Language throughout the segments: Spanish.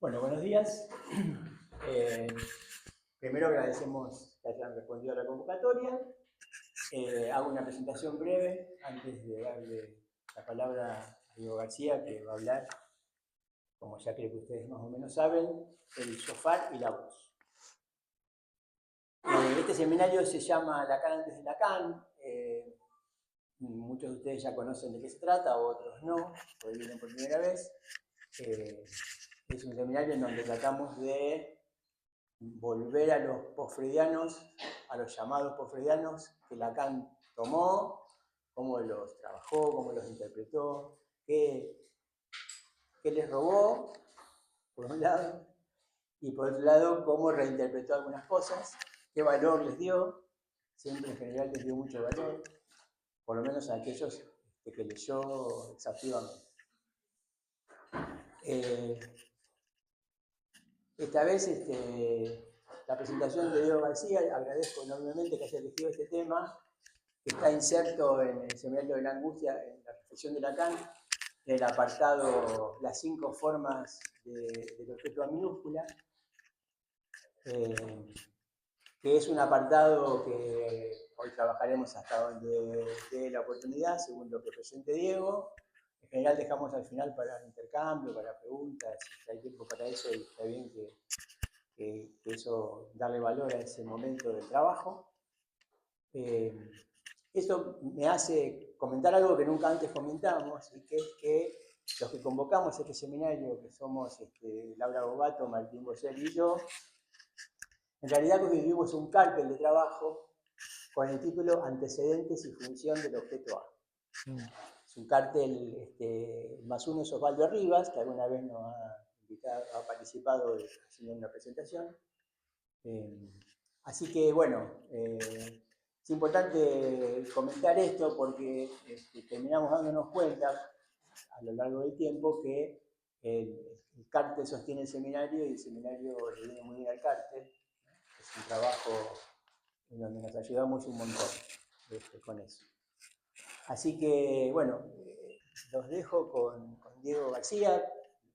Bueno, buenos días. Eh, Primero agradecemos que hayan respondido a la convocatoria. Hago una presentación breve antes de darle la palabra a Diego García, que va a hablar, como ya creo que ustedes más o menos saben, el shofar y la voz. Este seminario se llama Lacan antes de Lacan. Muchos de ustedes ya conocen de qué se trata, otros no, hoy vienen por primera vez. Es un seminario en donde tratamos de volver a los posfreudianos, a los llamados posfreudianos que Lacan tomó, cómo los trabajó, cómo los interpretó, qué les robó, por un lado, y por otro lado, cómo reinterpretó algunas cosas, qué valor les dio, siempre en general les dio mucho valor, por lo menos a aquellos que leyó exhaustivamente. Esta vez la presentación de Diego García, agradezco enormemente que haya elegido este tema, que está inserto en el seminario de la angustia, en la reflexión de Lacan, en el apartado Las 5 formas del objeto a minúscula, que es un apartado que hoy trabajaremos hasta donde dé la oportunidad, según lo que presente Diego. En general dejamos al final para intercambio, para preguntas, si hay tiempo para eso, y está bien que eso, darle valor a ese momento del trabajo. Esto me hace comentar algo que nunca antes comentamos, y que es que los que convocamos este seminario, que somos Laura Bogato, Martín Boyer y yo, en realidad constituimos un cártel de trabajo con el título Antecedentes y función del objeto A. Es un cártel, más uno es Osvaldo Rivas, que alguna vez nos ha participado haciendo una presentación. Así que, bueno, es importante comentar esto porque terminamos dándonos cuenta a lo largo del tiempo que el cártel sostiene el seminario y el seminario le viene muy bien al cártel. Es un trabajo en donde nos ayudamos un montón con eso. Así que, bueno, los dejo con Diego García,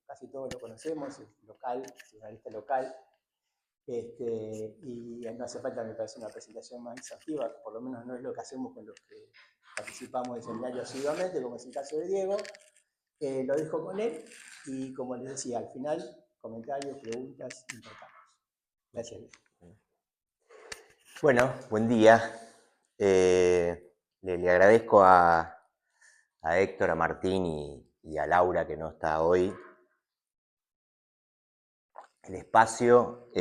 casi todos lo conocemos, es local, es un analista local. Y no hace falta, me parece, una presentación más exhaustiva, por lo menos no es lo que hacemos con los que participamos del seminario asiduamente, como es el caso de Diego. Lo dejo con él y, como les decía, al final, comentarios, preguntas, intercambios. Gracias. Bueno, buen día. Le agradezco a Héctor, a Martín y a Laura, que no está hoy, el espacio.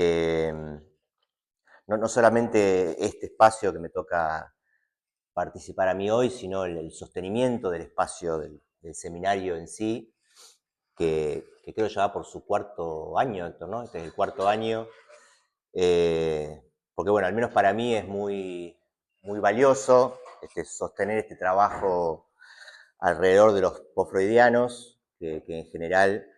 No solamente este espacio que me toca participar a mí hoy, sino el sostenimiento del espacio del seminario en sí, que creo ya va por su cuarto año, Héctor, ¿no? Este es el cuarto año. Porque, bueno, al menos para mí es muy valioso sostener este trabajo alrededor de los posfreudianos, que en general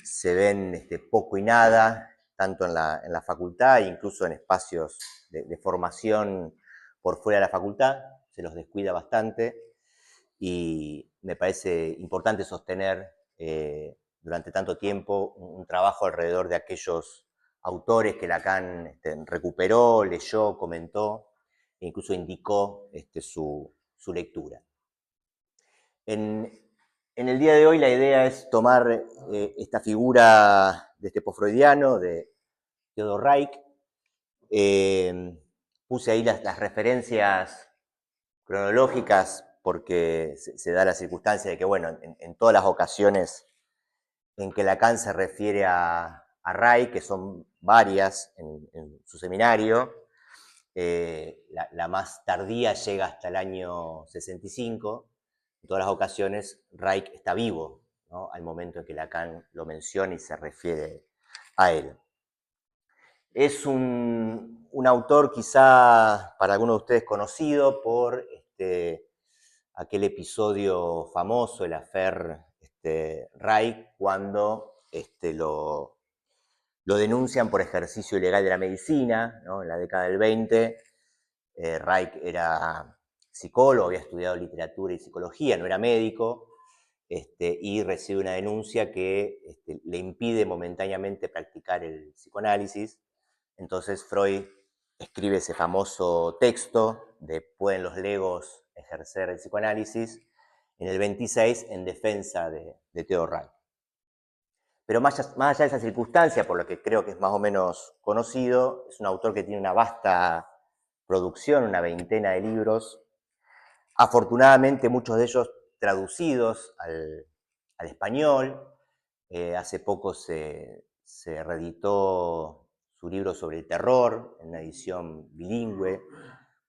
se ven poco y nada, tanto en la facultad e incluso en espacios de formación por fuera de la facultad, se los descuida bastante, y me parece importante sostener durante tanto tiempo un trabajo alrededor de aquellos autores que Lacan recuperó, leyó, comentó e incluso indicó su lectura. En el día de hoy la idea es tomar esta figura de este posfreudiano, de Theodor Reik. Puse ahí las referencias cronológicas porque se da la circunstancia de que, bueno, en todas las ocasiones en que Lacan se refiere a Reik, que son varias en su seminario, la más tardía llega hasta el año 65. En todas las ocasiones Reik está vivo, ¿no?, al momento en que Lacan lo menciona y se refiere a él. Es un autor quizá para algunos de ustedes conocido por aquel episodio famoso, el affair Reik, cuando lo denuncian por ejercicio ilegal de la medicina, ¿no?, en la década del 20. Reik era psicólogo, había estudiado literatura y psicología, no era médico, y recibe una denuncia que le impide momentáneamente practicar el psicoanálisis. Entonces Freud escribe ese famoso texto de ¿pueden los legos ejercer el psicoanálisis? En el 26 en defensa de Theodor Reich. Pero más allá de esa circunstancia, por lo que creo que es más o menos conocido, es un autor que tiene una vasta producción, una veintena de libros, afortunadamente muchos de ellos traducidos al español. Hace poco se reeditó su libro sobre el terror en una edición bilingüe,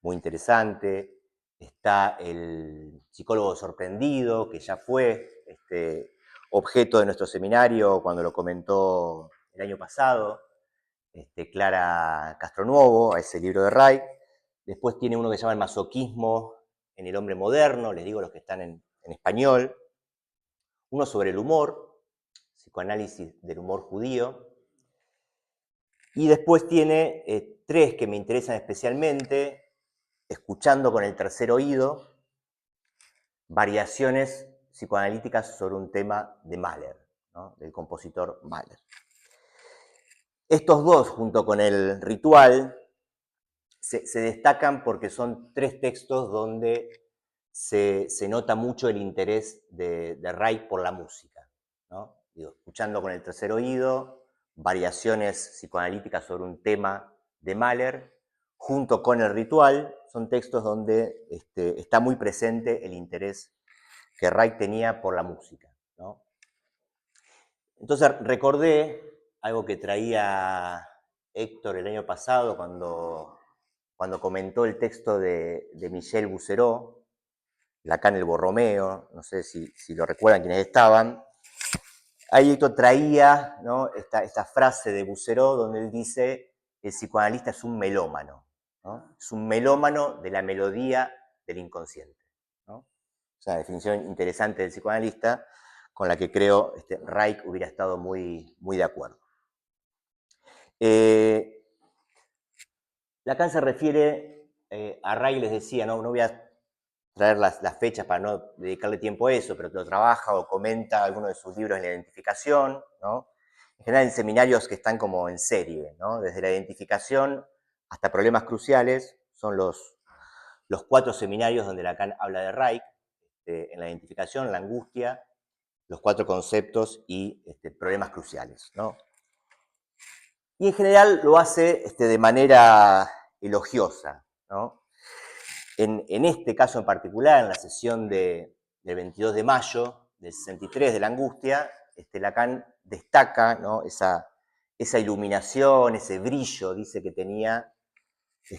muy interesante. Está El psicólogo sorprendido, que ya fue objeto de nuestro seminario cuando lo comentó el año pasado, Clara Castronuovo, a ese libro de Reich. Después tiene uno que se llama El masoquismo en el hombre moderno, les digo los que están en español. Uno sobre el humor, psicoanálisis del humor judío. Y después tiene tres que me interesan especialmente: Escuchando con el tercer oído, variaciones psicoanalíticas sobre un tema de Mahler, ¿no? Del compositor Mahler. Estos dos, junto con el ritual, se destacan porque son tres textos donde se nota mucho el interés de Reich por la música, ¿no? Digo, Escuchando con el tercer oído, variaciones psicoanalíticas sobre un tema de Mahler, junto con el ritual, son textos donde está muy presente el interés que Reich tenía por la música, ¿no? Entonces recordé algo que traía Héctor el año pasado cuando comentó el texto de Michel Bouzereau, Lacan el Borromeo, no sé si lo recuerdan quienes estaban. Ahí Héctor traía, ¿no?, esta frase de Bouzereau donde él dice: el psicoanalista es un melómano, ¿no? Es un melómano de la melodía del inconsciente, ¿no? Es una definición interesante del psicoanalista con la que creo Reich hubiera estado muy, muy de acuerdo. Lacan se refiere a Reich, les decía, no voy a traer las fechas para no dedicarle tiempo a eso, pero lo trabaja o comenta alguno de sus libros en la identificación, ¿no? En general en seminarios que están como en serie, ¿no? Desde la identificación hasta problemas cruciales, son los 4 seminarios donde Lacan habla de Reich, en la identificación, la angustia, los 4 conceptos y problemas cruciales, ¿no? Y en general lo hace de manera elogiosa, ¿no? En este caso en particular, en la sesión del 22 de mayo del 63 de la angustia, Lacan destaca, ¿no?, esa iluminación, ese brillo, dice, que tenía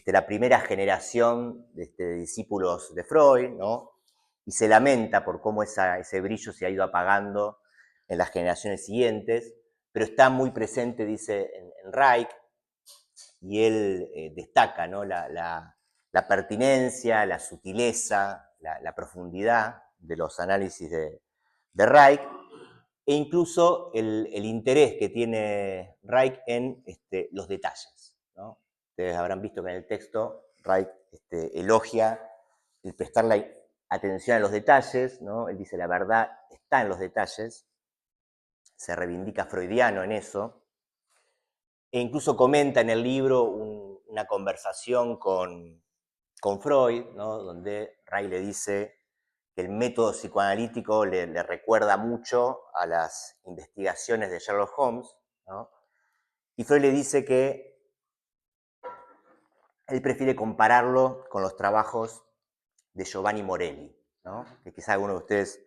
la primera generación de discípulos de Freud, ¿no? Y se lamenta por cómo ese brillo se ha ido apagando en las generaciones siguientes, pero está muy presente, dice, en Reich, y él destaca, ¿no?, la pertinencia, la sutileza, la profundidad de los análisis de Reich, e incluso el interés que tiene Reich en los detalles, ¿no? Ustedes habrán visto que en el texto Reich elogia el prestarle atención a los detalles, ¿no? Él dice: la verdad está en los detalles, se reivindica freudiano en eso, e incluso comenta en el libro una conversación con Freud, ¿no?, donde Reich le dice que el método psicoanalítico le recuerda mucho a las investigaciones de Sherlock Holmes, ¿no? Y Freud le dice que él prefiere compararlo con los trabajos de Giovanni Morelli, ¿no?, que quizá algunos de ustedes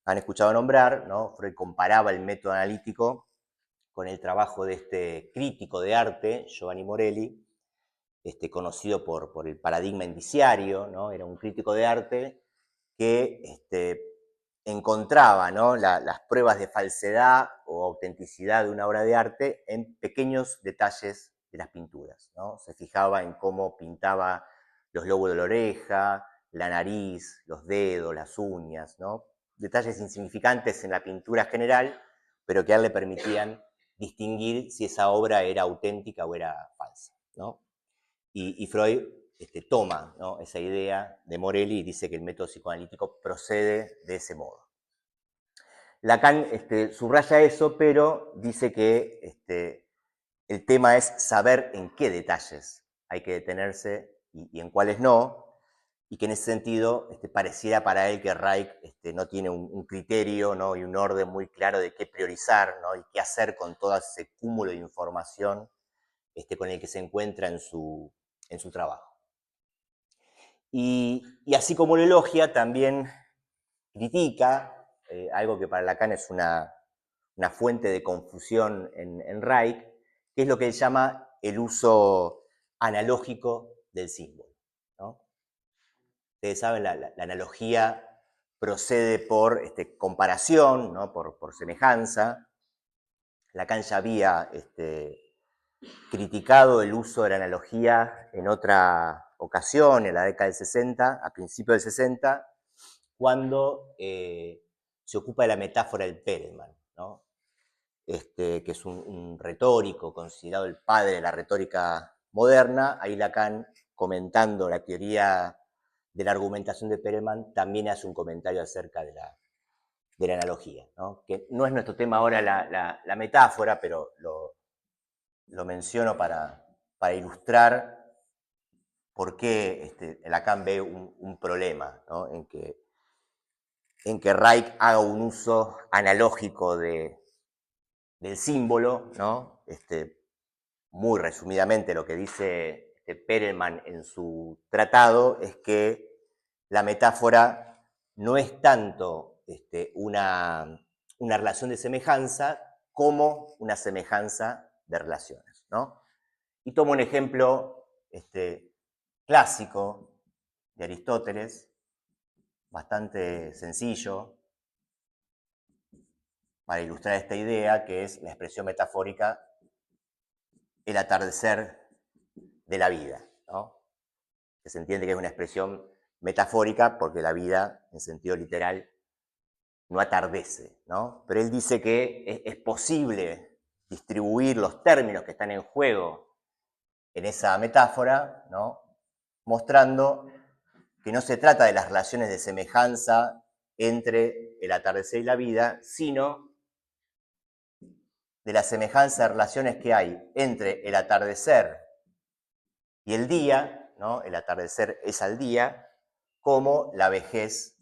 han escuchado nombrar, ¿no? Freud comparaba el método analítico con el trabajo de este crítico de arte, Giovanni Morelli, conocido por el paradigma indiciario, ¿no? Era un crítico de arte que encontraba, ¿no?, las pruebas de falsedad o autenticidad de una obra de arte en pequeños detalles de las pinturas, ¿no? Se fijaba en cómo pintaba los lóbulos de la oreja, la nariz, los dedos, las uñas, ¿no? Detalles insignificantes en la pintura general, pero que a él le permitían distinguir si esa obra era auténtica o era falsa, ¿no? Y Freud toma, ¿no?, esa idea de Morelli y dice que el método psicoanalítico procede de ese modo. Lacan subraya eso, pero dice que el tema es saber en qué detalles hay que detenerse y en cuáles no, y que en ese sentido pareciera para él que Reich no tiene un criterio, ¿no? Y un orden muy claro de qué priorizar, ¿no? Y qué hacer con todo ese cúmulo de información con el que se encuentra en su trabajo. Y así como lo elogia, también critica algo que para Lacan es una fuente de confusión en Reich, que es lo que él llama el uso analógico del símbolo, ¿no? Ustedes saben, la analogía procede por comparación, ¿no? Por semejanza. Lacan ya había criticado el uso de la analogía en otra ocasión, en la década del 60, a principios del 60, cuando se ocupa de la metáfora del Perelman, ¿no? Que es un retórico considerado el padre de la retórica moderna. Ahí Lacan, comentando la teoría de la argumentación de Perelman, también hace un comentario acerca de la analogía, ¿no? Que no es nuestro tema ahora la metáfora, pero lo menciono para ilustrar por qué Lacan ve un problema, ¿no? En que Reich haga un uso analógico del símbolo, ¿no? Muy resumidamente lo que dice Perelman en su tratado es que la metáfora no es tanto una relación de semejanza como una semejanza de relaciones, ¿no? Y tomo un ejemplo clásico de Aristóteles, bastante sencillo, para ilustrar esta idea, que es la expresión metafórica, el atardecer de la vida, ¿no? Que se entiende que es una expresión metafórica porque la vida, en sentido literal, no atardece, ¿no? Pero él dice que es posible distribuir los términos que están en juego en esa metáfora, ¿no? Mostrando que no se trata de las relaciones de semejanza entre el atardecer y la vida, sino de la semejanza de relaciones que hay entre el atardecer y el día, ¿no? El atardecer es al día, como la vejez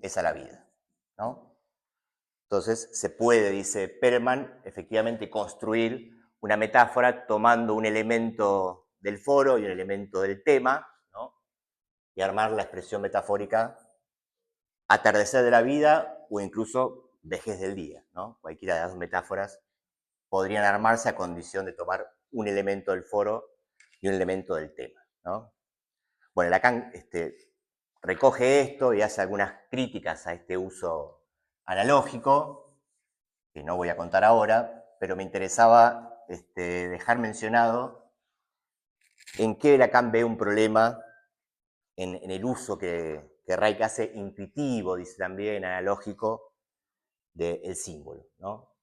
es a la vida, ¿no? Entonces se puede, dice Perelman, efectivamente construir una metáfora tomando un elemento del foro y un elemento del tema, ¿no? Y armar la expresión metafórica atardecer de la vida o incluso vejez del día, ¿no? Cualquiera de las dos metáforas podrían armarse a condición de tomar un elemento del foro y un elemento del tema, ¿no? Bueno, Lacan recoge esto y hace algunas críticas a este uso analógico, que no voy a contar ahora, pero me interesaba dejar mencionado en qué Lacan ve un problema en el uso que Reich hace intuitivo, dice también, analógico, del símbolo, ¿no?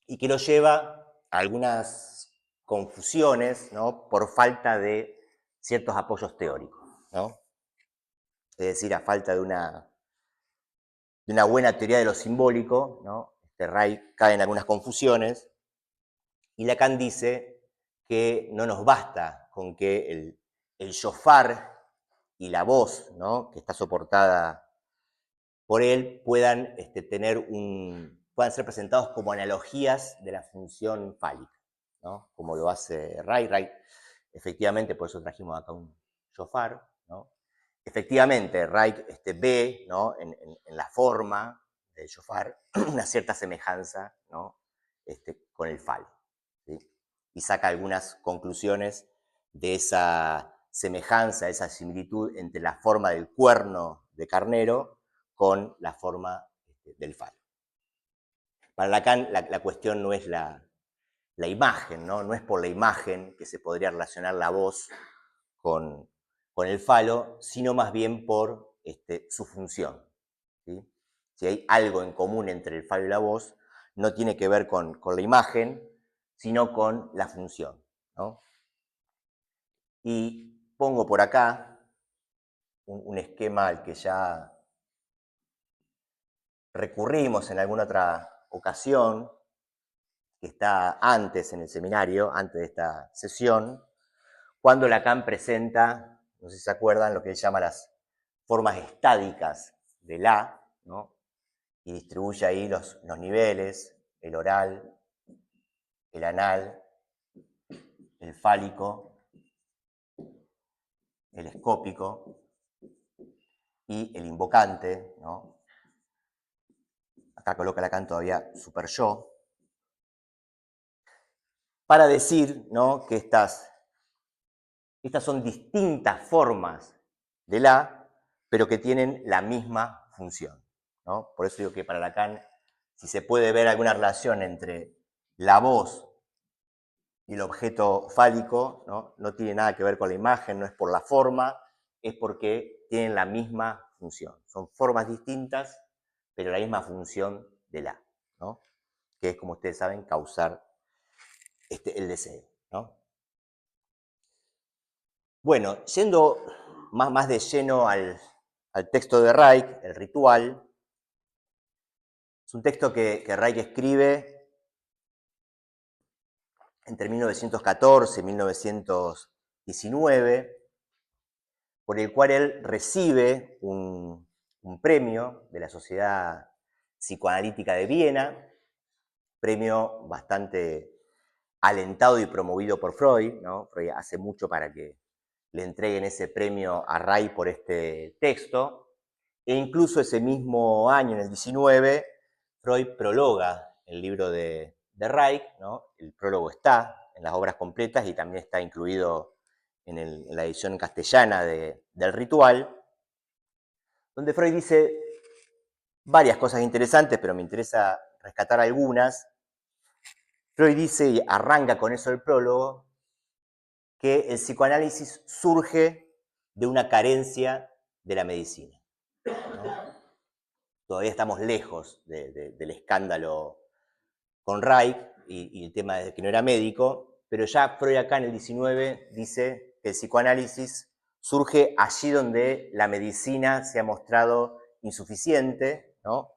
Y que lo lleva a algunas confusiones, ¿no? Por falta de ciertos apoyos teóricos, ¿no? Es decir, a falta de una buena teoría de lo simbólico, ¿no? Reich cae en algunas confusiones y Lacan dice que no nos basta con que el shofar y la voz, ¿no? Que está soportada por él puedan puedan ser presentados como analogías de la función fálica, ¿no? Como lo hace Reich. Reich, efectivamente, por eso trajimos acá un shofar, ¿no? Efectivamente, Reich ve, ¿no? En la forma del shofar una cierta semejanza, ¿no? Con el falo, ¿sí? Y saca algunas conclusiones de esa semejanza, esa similitud entre la forma del cuerno de carnero con la forma del falo. Para Lacan la cuestión no es la imagen, ¿no? No es por la imagen que se podría relacionar la voz con, con el falo, sino más bien por su función, ¿sí? Si hay algo en común entre el falo y la voz, no tiene que ver con la imagen, sino con la función, ¿no? Y pongo por acá un esquema al que ya recurrimos en alguna otra ocasión, que está antes en el seminario, antes de esta sesión, cuando Lacan presenta, no sé si se acuerdan, lo que él llama las formas estádicas de la, ¿no? Y distribuye ahí los niveles, el oral, el anal, el fálico, el escópico y el invocante, ¿no? Acá coloca Lacan todavía super yo, para decir, ¿no?, que estas son distintas formas de la, pero que tienen la misma función, ¿no? Por eso digo que para Lacan, si se puede ver alguna relación entre la voz y el objeto fálico, no tiene nada que ver con la imagen, no es por la forma, es porque tienen la misma función. Son formas distintas, pero la misma función de la, ¿no? Que es, como ustedes saben, causar el deseo, ¿no? Bueno, yendo más de lleno al texto de Reich, el ritual, es un texto que Reich escribe entre 1914 y 1919, por el cual él recibe un premio de la Sociedad Psicoanalítica de Viena, premio bastante alentado y promovido por Freud, ¿no? Freud hace mucho para que le entreguen ese premio a Reich por este texto, e incluso ese mismo año, en el 19, Freud prologa el libro de Reich, ¿no? El prólogo está en las obras completas y también está incluido en la edición castellana del Ritual, donde Freud dice varias cosas interesantes, pero me interesa rescatar algunas. Freud dice, y arranca con eso el prólogo, que el psicoanálisis surge de una carencia de la medicina, ¿no? Todavía estamos lejos del escándalo con Reich y el tema de que no era médico, pero ya Freud acá en el 19 dice que el psicoanálisis surge allí donde la medicina se ha mostrado insuficiente, ¿no?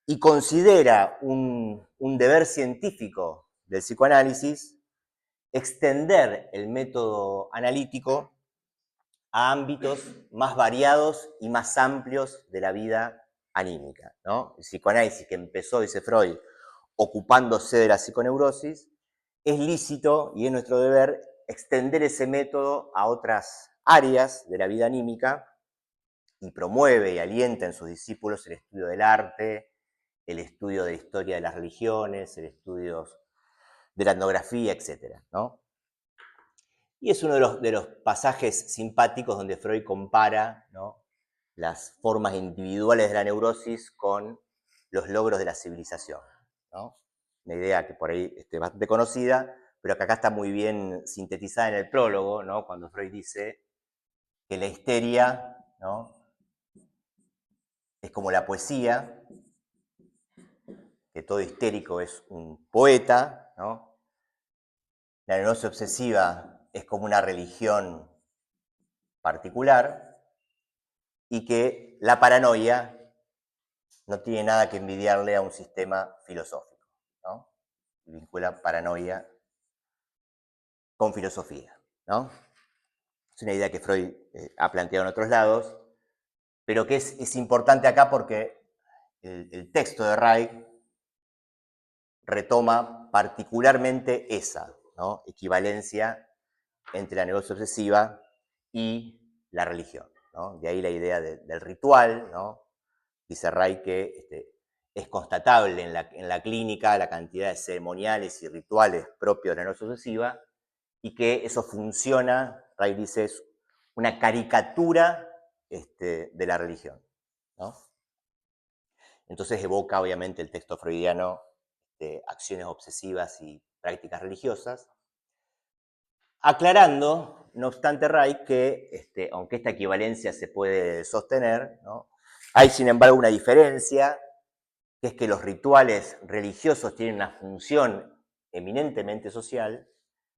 Y considera un deber científico del psicoanálisis extender el método analítico a ámbitos más variados y más amplios de la vida anímica, ¿no? El psicoanálisis que empezó, dice Freud, ocupándose de la psiconeurosis, es lícito y es nuestro deber extender ese método a otras áreas de la vida anímica y promueve y alienta en sus discípulos el estudio del arte, el estudio de la historia de las religiones, el estudio de la etnografía, etc., ¿no? Y es uno de los pasajes simpáticos donde Freud compara, ¿no?, las formas individuales de la neurosis con los logros de la civilización, ¿no? Una idea que por ahí es bastante conocida, pero que acá está muy bien sintetizada en el prólogo, ¿no?, cuando Freud dice que la histeria, ¿no?, es como la poesía, que todo histérico es un poeta, ¿no? La neurosis obsesiva es como una religión particular, y que la paranoia no tiene nada que envidiarle a un sistema filosófico, ¿no? Y vincula paranoia con filosofía, ¿no? Es una idea que Freud ha planteado en otros lados, pero que es importante acá porque el texto de Reich retoma particularmente esa, ¿no?, equivalencia entre la neurosis obsesiva y la religión, ¿no? De ahí la idea del ritual, ¿no? Dice Reich que es constatable en la clínica la cantidad de ceremoniales y rituales propios de la neurosis obsesiva y que eso funciona, Reich dice, es una caricatura de la religión, ¿no? Entonces evoca obviamente el texto freudiano de acciones obsesivas y prácticas religiosas, aclarando, no obstante, Reich, que aunque esta equivalencia se puede sostener, ¿no?, hay sin embargo una diferencia, que es que los rituales religiosos tienen una función eminentemente social,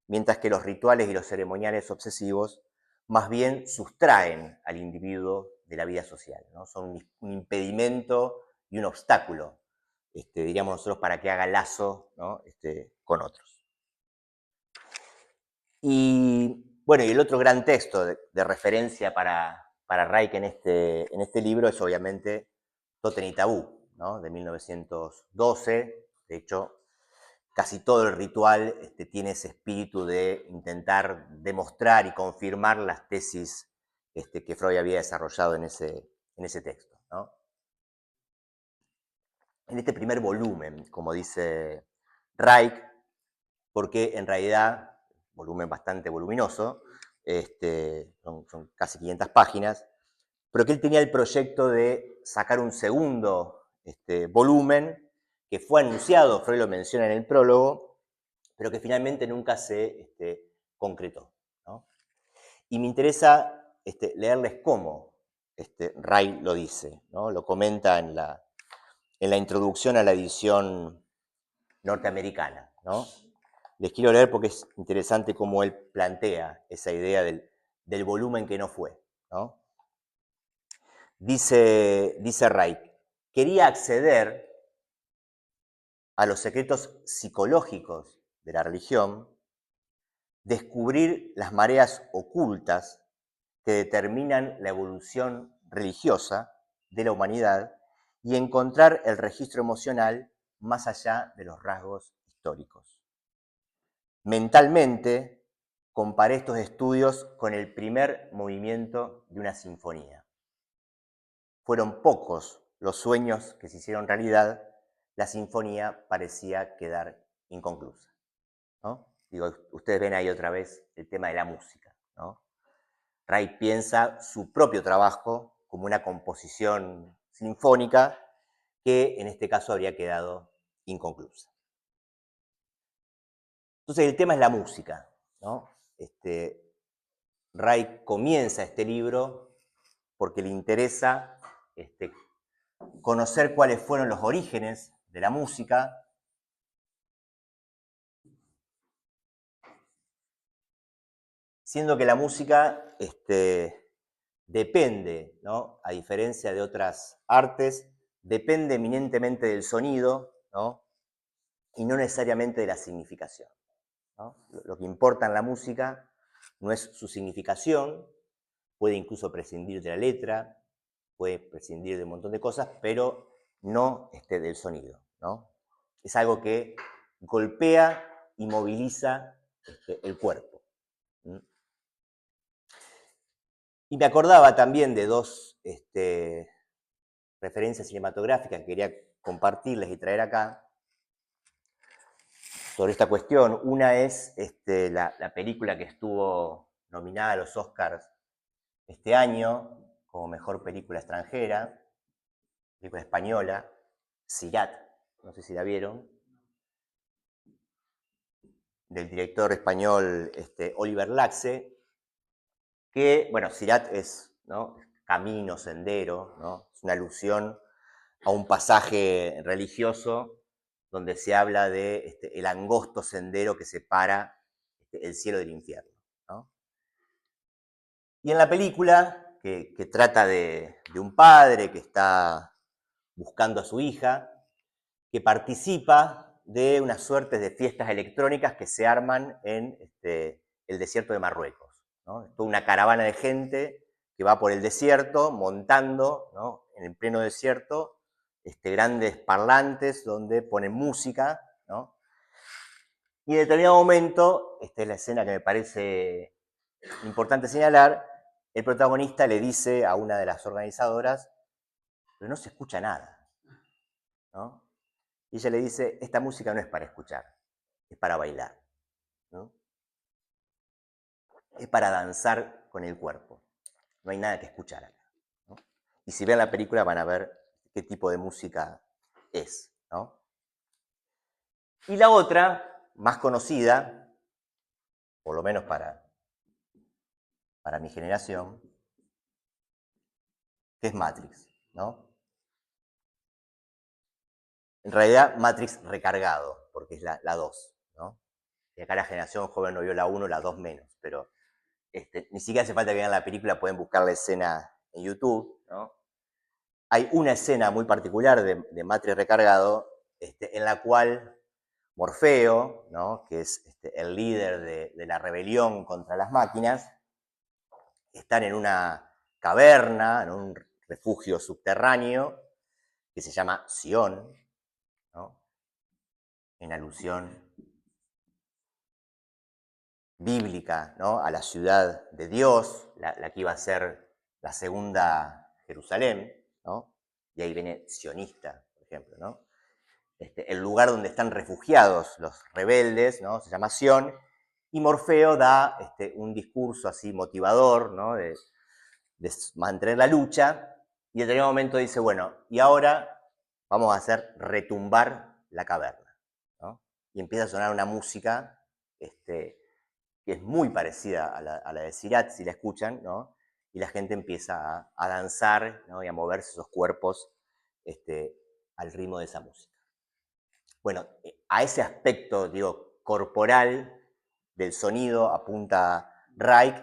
mientras que los rituales y los ceremoniales obsesivos más bien sustraen al individuo de la vida social, ¿no? Son un impedimento y un obstáculo, diríamos nosotros, para que haga lazo, ¿no? Con otros. Y bueno, y el otro gran texto de referencia para Reich en este libro es obviamente Totem y Tabú, ¿no? De 1912. De hecho, casi todo el ritual tiene ese espíritu de intentar demostrar y confirmar las tesis que Freud había desarrollado en ese texto, ¿no? En este primer volumen, como dice Reich, porque en realidad, volumen bastante voluminoso, son casi 500 páginas, pero que él tenía el proyecto de sacar un segundo volumen que fue anunciado, Freud lo menciona en el prólogo, pero que finalmente nunca se concretó, ¿no? Y me interesa leerles cómo Ray lo dice, ¿no? Lo comenta en la introducción a la edición norteamericana, ¿no? Les quiero leer porque es interesante cómo él plantea esa idea del volumen que no fue, ¿no? Dice Ray, quería acceder a los secretos psicológicos de la religión, descubrir las mareas ocultas que determinan la evolución religiosa de la humanidad y encontrar el registro emocional más allá de los rasgos históricos. Mentalmente, comparé estos estudios con el primer movimiento de una sinfonía. Fueron pocos los sueños que se hicieron realidad, la sinfonía parecía quedar inconclusa, ¿no? Digo, ustedes ven ahí otra vez el tema de la música, ¿no? Ray piensa su propio trabajo como una composición sinfónica que en este caso habría quedado inconclusa. Entonces el tema es la música, ¿no? Ray comienza este libro porque le interesa conocer cuáles fueron los orígenes de la música, siendo que la música depende, ¿no? A diferencia de otras artes, depende eminentemente del sonido, ¿no? Y no necesariamente de la significación, ¿no? Lo que importa en la música no es su significación, puede incluso prescindir de la letra, puede prescindir de un montón de cosas, pero no del sonido, ¿no? Es algo que golpea y moviliza el cuerpo. Y me acordaba también de dos referencias cinematográficas que quería compartirles y traer acá sobre esta cuestión. Una es la película que estuvo nominada a los Oscars este año como mejor película extranjera, película española, Sirat, no sé si la vieron, del director español Oliver Laxe, que, bueno, Sirat es, ¿no? Camino, sendero, ¿no? Es una alusión a un pasaje religioso donde se habla de el angosto sendero que separa el cielo del infierno, ¿no? Y en la película, que trata de un padre que está buscando a su hija, que participa de unas suertes de fiestas electrónicas que se arman en el desierto de Marruecos, ¿no? Es toda una caravana de gente que va por el desierto montando, ¿no? En el pleno desierto grandes parlantes donde ponen música, ¿no? Y en determinado momento, esta es la escena que me parece importante señalar, el protagonista le dice a una de las organizadoras, pero no se escucha nada, ¿no? Y ella le dice, esta música no es para escuchar, es para bailar, ¿no? Es para danzar con el cuerpo, no hay nada que escuchar acá, ¿no? Y si ven la película van a ver qué tipo de música es, ¿no? Y la otra, más conocida, por lo menos para mi generación, que es Matrix, ¿no? En realidad, Matrix recargado, porque es la 2, ¿no? Y acá la generación joven no vio la 1, la 2 menos, pero ni siquiera hace falta que vean la película, pueden buscar la escena en YouTube, ¿no? hay una escena muy particular de Matrix Recargado, en la cual Morfeo, ¿no?, que es el líder de la rebelión contra las máquinas, están en una caverna, en un refugio subterráneo que se llama Sion, ¿no?, en alusión bíblica, ¿no?, a la ciudad de Dios, la que iba a ser la segunda Jerusalén, ¿no? Y ahí viene sionista, por ejemplo, ¿no? El lugar donde están refugiados los rebeldes, ¿no?, se llama Sion, y Morfeo da un discurso así motivador, ¿no?, de mantener la lucha, y en determinado momento dice, bueno, y ahora vamos a hacer retumbar la caverna, ¿no? Y empieza a sonar una música que es muy parecida a la de Sirat, si la escuchan, ¿no? Y la gente empieza a danzar, ¿no?, y a moverse esos cuerpos al ritmo de esa música. Bueno, a ese aspecto, digo, corporal del sonido apunta Reich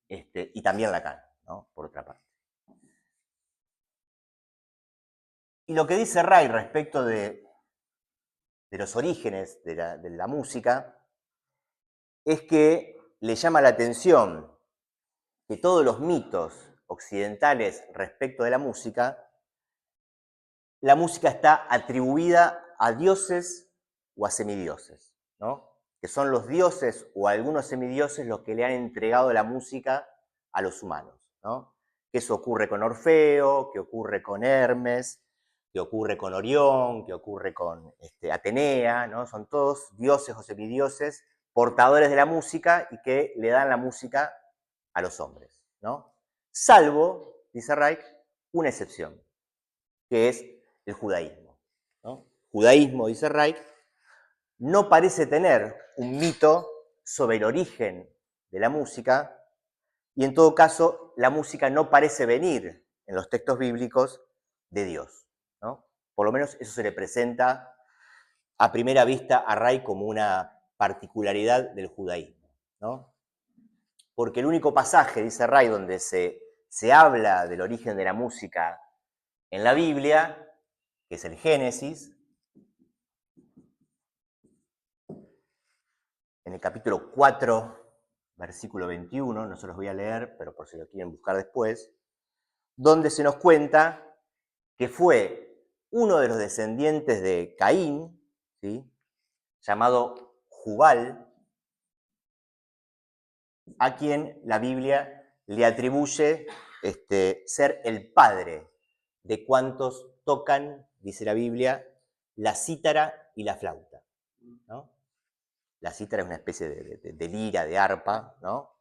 y también Lacan, ¿no?, por otra parte. Y lo que dice Reich respecto de los orígenes de la música es que le llama la atención que todos los mitos occidentales respecto de la música está atribuida a dioses o a semidioses, ¿no?, que son los dioses o algunos semidioses los que le han entregado la música a los humanos, ¿no? Que eso ocurre con Orfeo, que ocurre con Hermes, que ocurre con Orión, que ocurre con Atenea, ¿no? Son todos dioses o semidioses portadores de la música y que le dan la música a los hombres, ¿no? Salvo, dice Reich, una excepción, que es el judaísmo, ¿no? Judaísmo, dice Reich, no parece tener un mito sobre el origen de la música, y en todo caso la música no parece venir en los textos bíblicos de Dios, ¿no? Por lo menos eso se le presenta a primera vista a Reich como una particularidad del judaísmo, ¿no? Porque el único pasaje, dice Reich, donde se habla del origen de la música en la Biblia, que es el Génesis, en el capítulo 4, versículo 21, no se los voy a leer, pero por si lo quieren buscar después, donde se nos cuenta que fue uno de los descendientes de Caín, ¿sí?, llamado Jubal, a quien la Biblia le atribuye ser el padre de cuantos tocan, dice la Biblia, la cítara y la flauta, ¿no? La cítara es una especie de lira, de arpa, ¿no?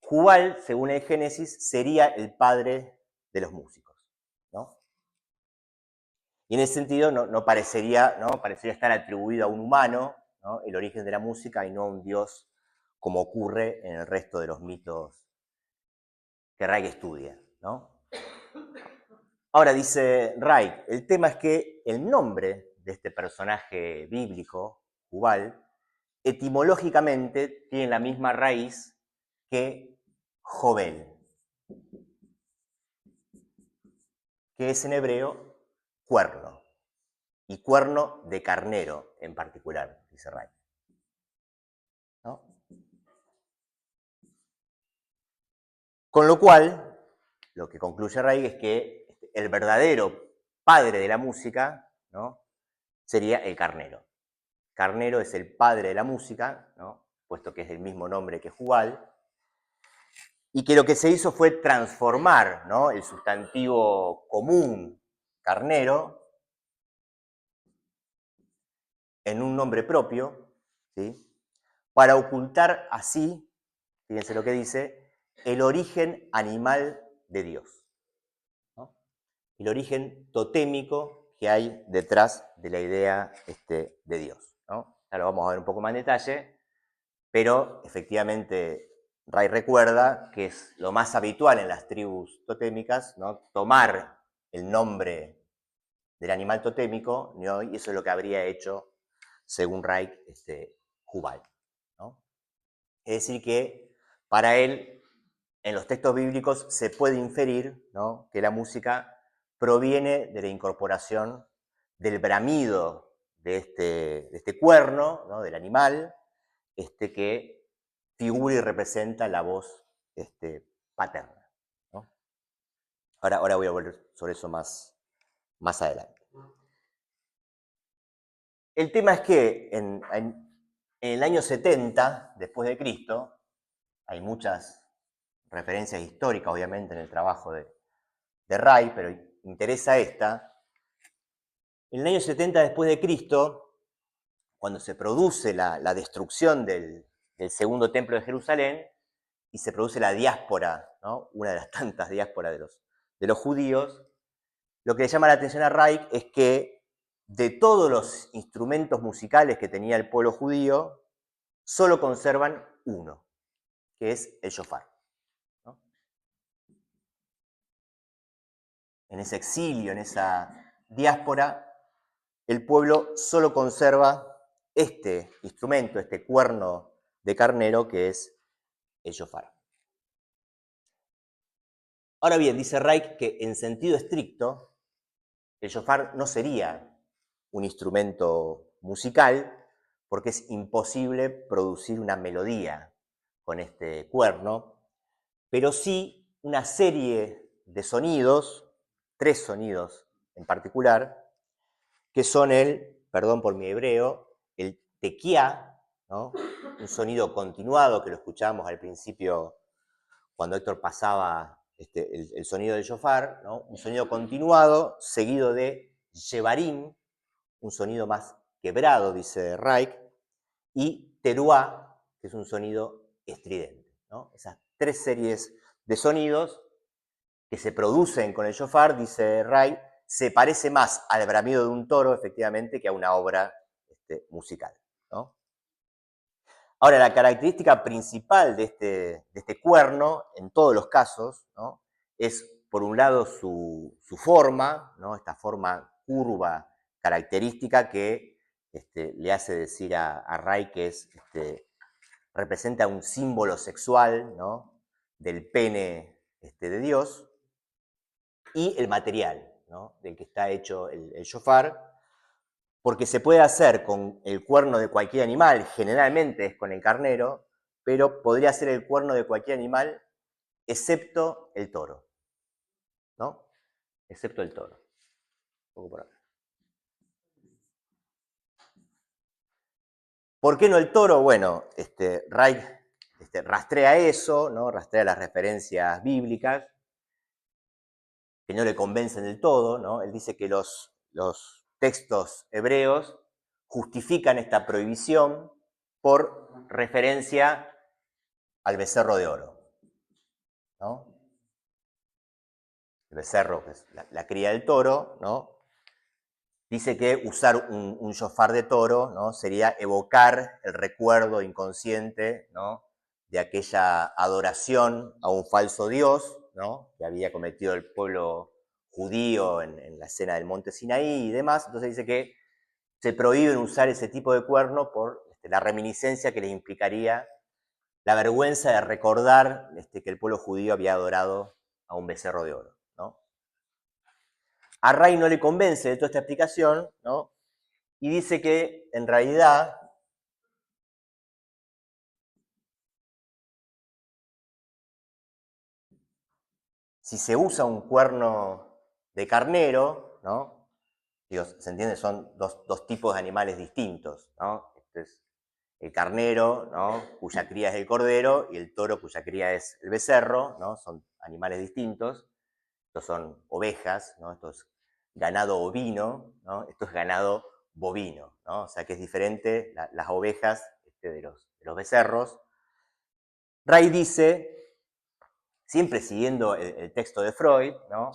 Jubal, según el Génesis, sería el padre de los músicos, ¿no? Y en ese sentido no parecería estar atribuido a un humano, ¿no?, el origen de la música y no a un dios, como ocurre en el resto de los mitos que Reich estudia, ¿no? Ahora dice Reich, el tema es que el nombre de este personaje bíblico, Jubal, etimológicamente tiene la misma raíz que Jovel, que es en hebreo cuerno, y cuerno de carnero en particular, dice Reich, ¿no? Con lo cual, lo que concluye Reich es que el verdadero padre de la música, ¿no?, sería el carnero. Carnero es el padre de la música, ¿no?, puesto que es del mismo nombre que Jubal, y que lo que se hizo fue transformar, ¿no?, el sustantivo común carnero en un nombre propio, ¿sí?, para ocultar así, fíjense lo que dice, el origen animal de Dios, ¿no?, el origen totémico que hay detrás de la idea de Dios, ¿no? Ya lo vamos a ver un poco más en detalle, pero efectivamente Ray recuerda que es lo más habitual en las tribus totémicas, ¿no?, tomar el nombre del animal totémico, ¿no?, y eso es lo que habría hecho, según Reich, Jubal, ¿no? Es decir que para él, en los textos bíblicos se puede inferir, ¿no?, que la música proviene de la incorporación del bramido de este cuerno, ¿no? Del animal, que figura y representa la voz paterna, ¿no? Ahora voy a volver sobre eso más adelante. El tema es que en el año 70 después de Cristo, hay muchas referencias históricas, obviamente, en el trabajo de Ray, pero interesa esta. En el año 70 después de Cristo, cuando se produce la destrucción del segundo templo de Jerusalén y se produce la diáspora, ¿no? Una de las tantas diásporas de los judíos, lo que le llama la atención a Reich es que de todos los instrumentos musicales que tenía el pueblo judío, solo conservan uno, que es el shofar, ¿no? En ese exilio, en esa diáspora, el pueblo solo conserva este instrumento, este cuerno de carnero, que es el shofar. Ahora bien, dice Reich que en sentido estricto, el shofar no sería un instrumento musical, porque es imposible producir una melodía con este cuerno, pero sí una serie de sonidos, 3 sonidos en particular, que son perdón por mi hebreo, el tequiá, ¿no? Un sonido continuado que lo escuchábamos al principio cuando Héctor pasaba el sonido del shofar, ¿no? Un sonido continuado seguido de yevarim, un sonido más quebrado, dice Reich, y teruá, que es un sonido estridente, ¿no? Esas 3 series de sonidos que se producen con el shofar, dice Reich, se parece más al bramido de un toro, efectivamente, que a una obra musical, ¿no? Ahora, la característica principal de este cuerno, en todos los casos, ¿no? Es, por un lado, su forma, ¿no? Esta forma curva característica que le hace decir a Ray que representa un símbolo sexual, ¿no? Del pene de Dios, y el material, ¿no? Del que está hecho el shofar, porque se puede hacer con el cuerno de cualquier animal, generalmente es con el carnero, pero podría ser el cuerno de cualquier animal, excepto el toro, ¿no? Excepto el toro. Un poco por acá. ¿Por qué no el toro? Bueno, Reich rastrea eso, ¿no? Rastrea las referencias bíblicas, que no le convencen del todo, ¿no? Él dice que los textos hebreos justifican esta prohibición por referencia al becerro de oro, ¿no? El becerro, que es la cría del toro, ¿no? Dice que usar un shofar de toro, ¿no? Sería evocar el recuerdo inconsciente, ¿no? De aquella adoración a un falso dios, ¿no? Que había cometido el pueblo judío en la escena del monte Sinaí y demás. Entonces dice que se prohíben usar ese tipo de cuerno por la reminiscencia que les implicaría la vergüenza de recordar que el pueblo judío había adorado a un becerro de oro, ¿no? A Ray no le convence de toda esta explicación, ¿no? Y dice que en realidad si se usa un cuerno de carnero, ¿no? Digo, se entiende, son dos tipos de animales distintos, ¿no? Este es el carnero, ¿no? Cuya cría es el cordero, y el toro cuya cría es el becerro, ¿no? Son animales distintos. Estos son ovejas, ¿no? Esto es ganado ovino, ¿no? Esto es ganado bovino, ¿no? O sea que es diferente las ovejas de los becerros. Ray dice, siempre siguiendo el texto de Freud, ¿no?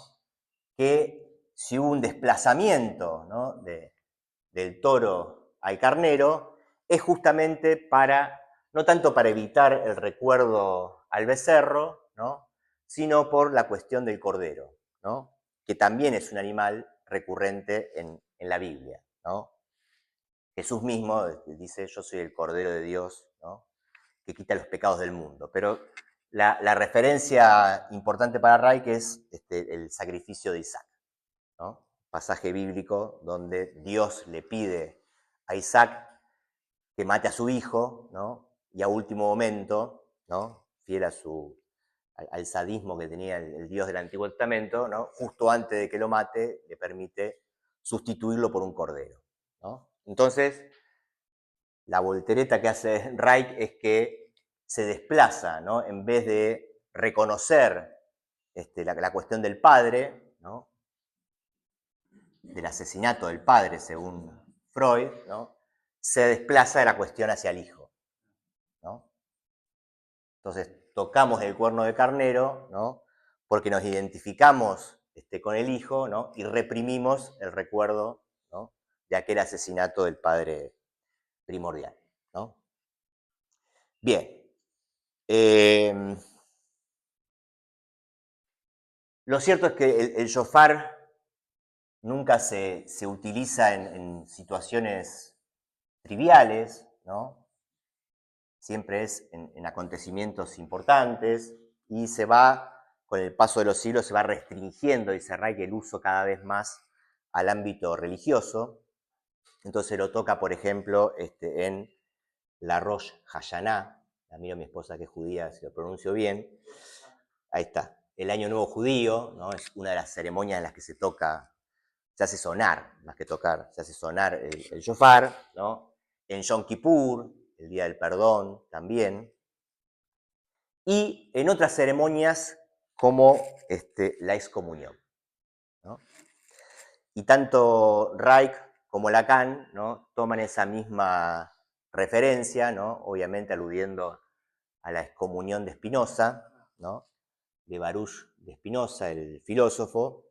Que si hubo un desplazamiento, ¿no? del toro al carnero, es justamente para, no tanto para evitar el recuerdo al becerro, ¿no? Sino por la cuestión del cordero, ¿no? Que también es un animal recurrente en la Biblia, ¿no? Jesús mismo dice, yo soy el Cordero de Dios, ¿no? Que quita los pecados del mundo. Pero la referencia importante para Ray que es el sacrificio de Isaac, ¿no? Pasaje bíblico donde Dios le pide a Isaac que mate a su hijo, ¿no? Y a último momento, ¿no? Fiel al sadismo que tenía el Dios del Antiguo Testamento, ¿no? Justo antes de que lo mate, le permite sustituirlo por un cordero, ¿no? Entonces, la voltereta que hace Reich es que se desplaza, ¿no? En vez de reconocer la cuestión del padre, ¿no? Del asesinato del padre, según Freud, ¿no? Se desplaza de la cuestión hacia el hijo, ¿no? Entonces, tocamos el cuerno de carnero, ¿no? Porque nos identificamos con el hijo, ¿no? Y reprimimos el recuerdo, ¿no? De aquel asesinato del padre primordial, ¿no? Bien. Lo cierto es que el shofar nunca se utiliza en situaciones triviales, ¿no? Siempre es en acontecimientos importantes y se va, con el paso de los siglos, se va restringiendo y se arraiga el uso cada vez más al ámbito religioso. Entonces lo toca, por ejemplo, en la Rosh Hashanah, la miro a mi esposa que es judía, si lo pronuncio bien, ahí está, el Año Nuevo Judío, ¿no? Es una de las ceremonias en las que se toca, se hace sonar, más que tocar, se hace sonar el shofar, ¿no? En Yom Kippur, el Día del Perdón también, y en otras ceremonias como la excomunión, ¿no? Y tanto Reich como Lacan, ¿no? Toman esa misma referencia, ¿no? Obviamente aludiendo a la excomunión de Spinoza, ¿no? De Baruch de Spinoza, el filósofo,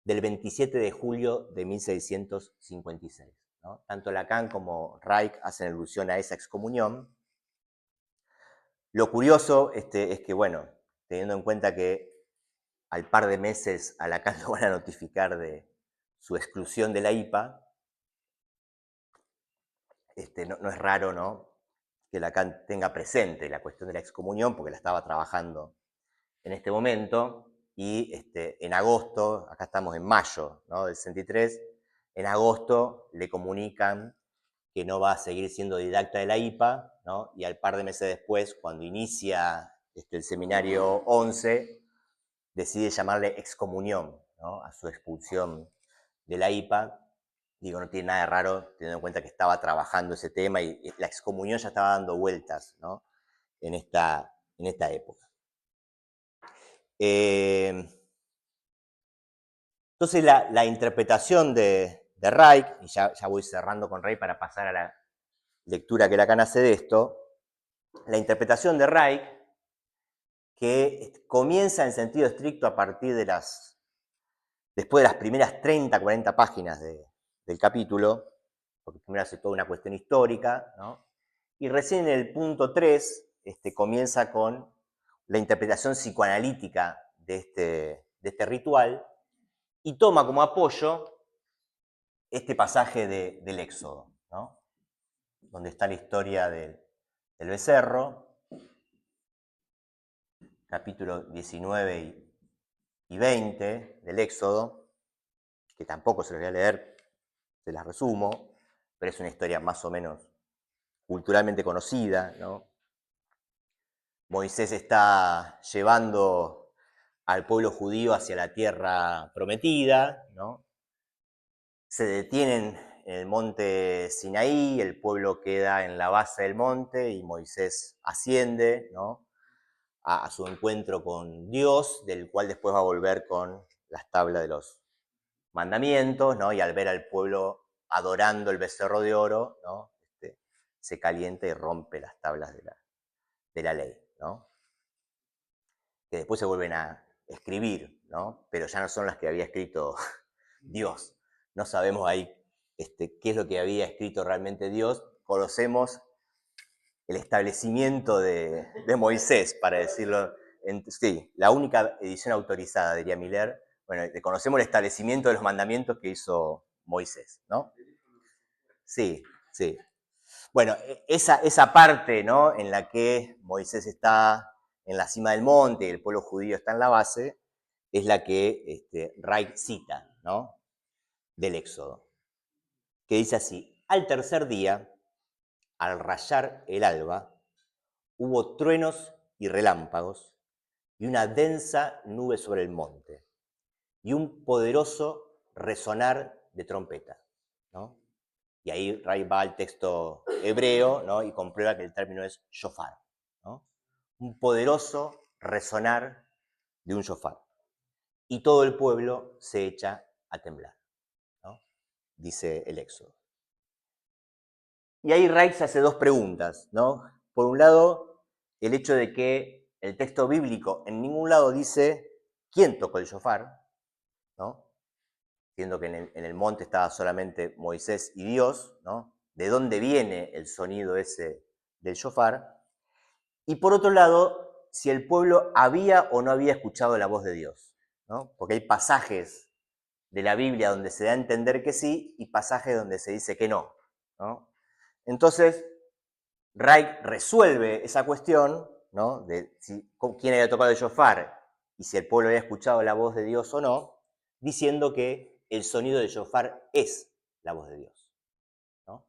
del 27 de julio de 1656. ¿No? Tanto Lacan como Reich hacen alusión a esa excomunión. Lo curioso es que, bueno, teniendo en cuenta que al par de meses a Lacan lo van a notificar de su exclusión de la IPA, no es raro, ¿no? Que Lacan tenga presente la cuestión de la excomunión, porque la estaba trabajando en este momento, y en agosto, acá estamos en mayo, ¿no? Del 63, en agosto le comunican que no va a seguir siendo didacta de la IPA, ¿no? Y al par de meses después, cuando inicia el seminario 11, decide llamarle excomunión, ¿no? A su expulsión de la IPA. Digo, no tiene nada de raro, teniendo en cuenta que estaba trabajando ese tema y la excomunión ya estaba dando vueltas, ¿no? En esta época. Entonces, la interpretación de Reich, y ya voy cerrando con Reich para pasar a la lectura que Lacan hace de esto, la interpretación de Reich, que comienza en sentido estricto a partir de después de las primeras 30, 40 páginas del capítulo, porque primero hace toda una cuestión histórica, ¿no? Y recién en el punto 3 comienza con la interpretación psicoanalítica de este ritual y toma como apoyo este pasaje del Éxodo, ¿no? Donde está la historia del becerro, capítulo 19 y 20 del Éxodo, que tampoco se los voy a leer, se las resumo, pero es una historia más o menos culturalmente conocida, ¿no? Moisés está llevando al pueblo judío hacia la tierra prometida, ¿no? Se detienen en el monte Sinaí, el pueblo queda en la base del monte y Moisés asciende, ¿no? a su encuentro con Dios, del cual después va a volver con las tablas de los mandamientos, ¿no? Y al ver al pueblo adorando el becerro de oro, ¿no? Se calienta y rompe las tablas de la ley, ¿no? Que después se vuelven a escribir, ¿no? Pero ya no son las que había escrito Dios. No sabemos ahí qué es lo que había escrito realmente Dios. Conocemos el establecimiento de Moisés, para decirlo. Sí, la única edición autorizada, diría Miller. Bueno, conocemos el establecimiento de los mandamientos que hizo Moisés, ¿no? Sí, sí. Bueno, esa parte, ¿no? En la que Moisés está en la cima del monte y el pueblo judío está en la base, es la que Reich cita, ¿no? del Éxodo, que dice así: al tercer día, al rayar el alba, hubo truenos y relámpagos y una densa nube sobre el monte y un poderoso resonar de trompeta, ¿no? Y ahí Ray va al texto hebreo, ¿no? Y comprueba que el término es shofar, ¿no? Un poderoso resonar de un shofar. Y todo el pueblo se echa a temblar, ¿no? Dice el Éxodo. Y ahí Ray se hace dos preguntas, ¿no? Por un lado, el hecho de que el texto bíblico en ningún lado dice quién tocó el shofar, ¿no? Siendo que en el monte estaba solamente Moisés y Dios, ¿no? ¿De dónde viene el sonido ese del shofar? Y por otro lado, si el pueblo había o no había escuchado la voz de Dios, ¿no? Porque hay pasajes de la Biblia donde se da a entender que sí y pasajes donde se dice que no, ¿no? Entonces, Reich resuelve esa cuestión, ¿no? De quién había tocado el shofar y si el pueblo había escuchado la voz de Dios o no, diciendo que el sonido del shofar es la voz de Dios, ¿no?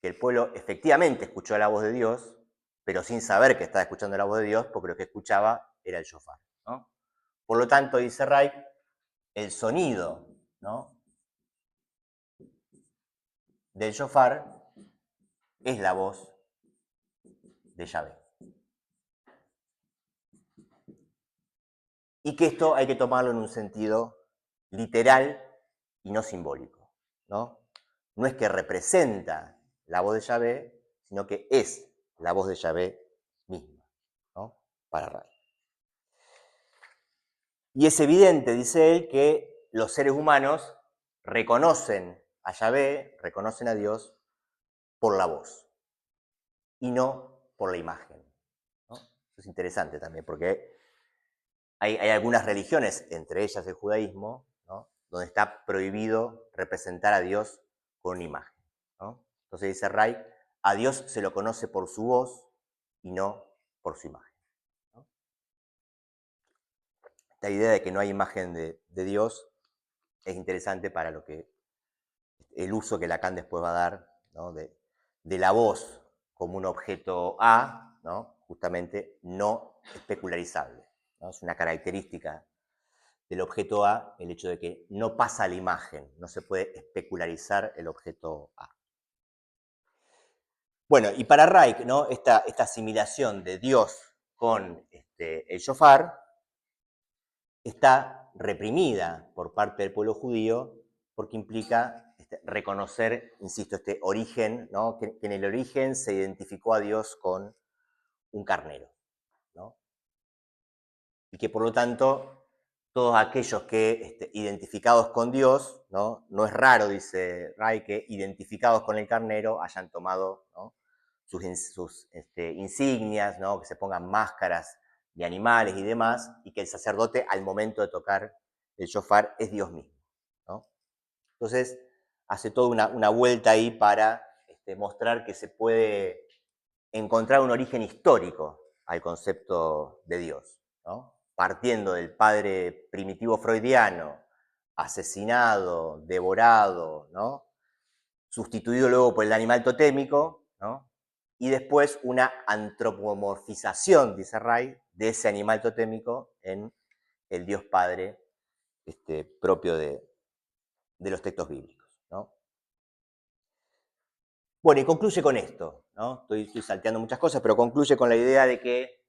Que el pueblo efectivamente escuchó la voz de Dios, pero sin saber que estaba escuchando la voz de Dios, porque lo que escuchaba era el shofar, ¿no? Por lo tanto, dice Reich, el sonido, ¿no? del shofar es la voz de Yahvé. Y que esto hay que tomarlo en un sentido literal y no simbólico, ¿no? No es que representa la voz de Yahvé, sino que es la voz de Yahvé misma, ¿no? Para Ray. Y es evidente, dice él, que los seres humanos reconocen a Yahvé, reconocen a Dios por la voz y no por la imagen, ¿no? Eso es interesante también, porque hay algunas religiones, entre ellas el judaísmo, ¿no? donde está prohibido representar a Dios con una imagen, ¿no? Entonces dice Ray, a Dios se lo conoce por su voz y no por su imagen, ¿no? Esta idea de que no hay imagen de Dios es interesante para lo que el uso que Lacan después va a dar, ¿no? de la voz como un objeto A, ¿no? justamente no especularizable, ¿no? Es una característica del objeto A el hecho de que no pasa la imagen, no se puede especularizar el objeto A. Bueno, y para Reich, ¿no? esta asimilación de Dios con el shofar está reprimida por parte del pueblo judío porque implica reconocer, insisto, este origen, ¿no? que en el origen se identificó a Dios con un carnero, ¿no? Y que por lo tanto todos aquellos que identificados con Dios, ¿no? no es raro, dice Ray, que identificados con el carnero hayan tomado, ¿no? sus insignias, ¿no? que se pongan máscaras de animales y demás, y que el sacerdote al momento de tocar el shofar es Dios mismo, ¿no? Entonces hace toda una vuelta ahí para mostrar que se puede encontrar un origen histórico al concepto de Dios, ¿no? Partiendo del padre primitivo freudiano, asesinado, devorado, ¿no? Sustituido luego por el animal totémico, ¿no? Y después una antropomorfización, dice Ray, de ese animal totémico en el Dios Padre propio de los textos bíblicos, ¿no? Bueno, y concluye con esto, ¿no? Estoy salteando muchas cosas, pero concluye con la idea de que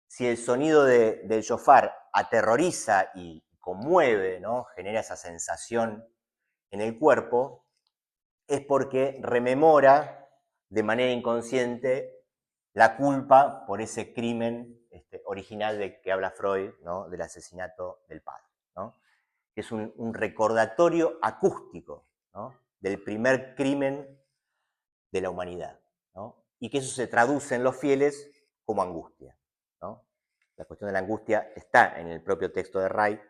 si el sonido del shofar aterroriza y conmueve, ¿no? genera esa sensación en el cuerpo, es porque rememora de manera inconsciente la culpa por ese crimen original de que habla Freud, ¿no? del asesinato del padre, ¿no? Que es un recordatorio acústico, ¿no? del primer crimen de la humanidad, ¿no? y que eso se traduce en los fieles como angustia, ¿no? La cuestión de la angustia está en el propio texto de Ray,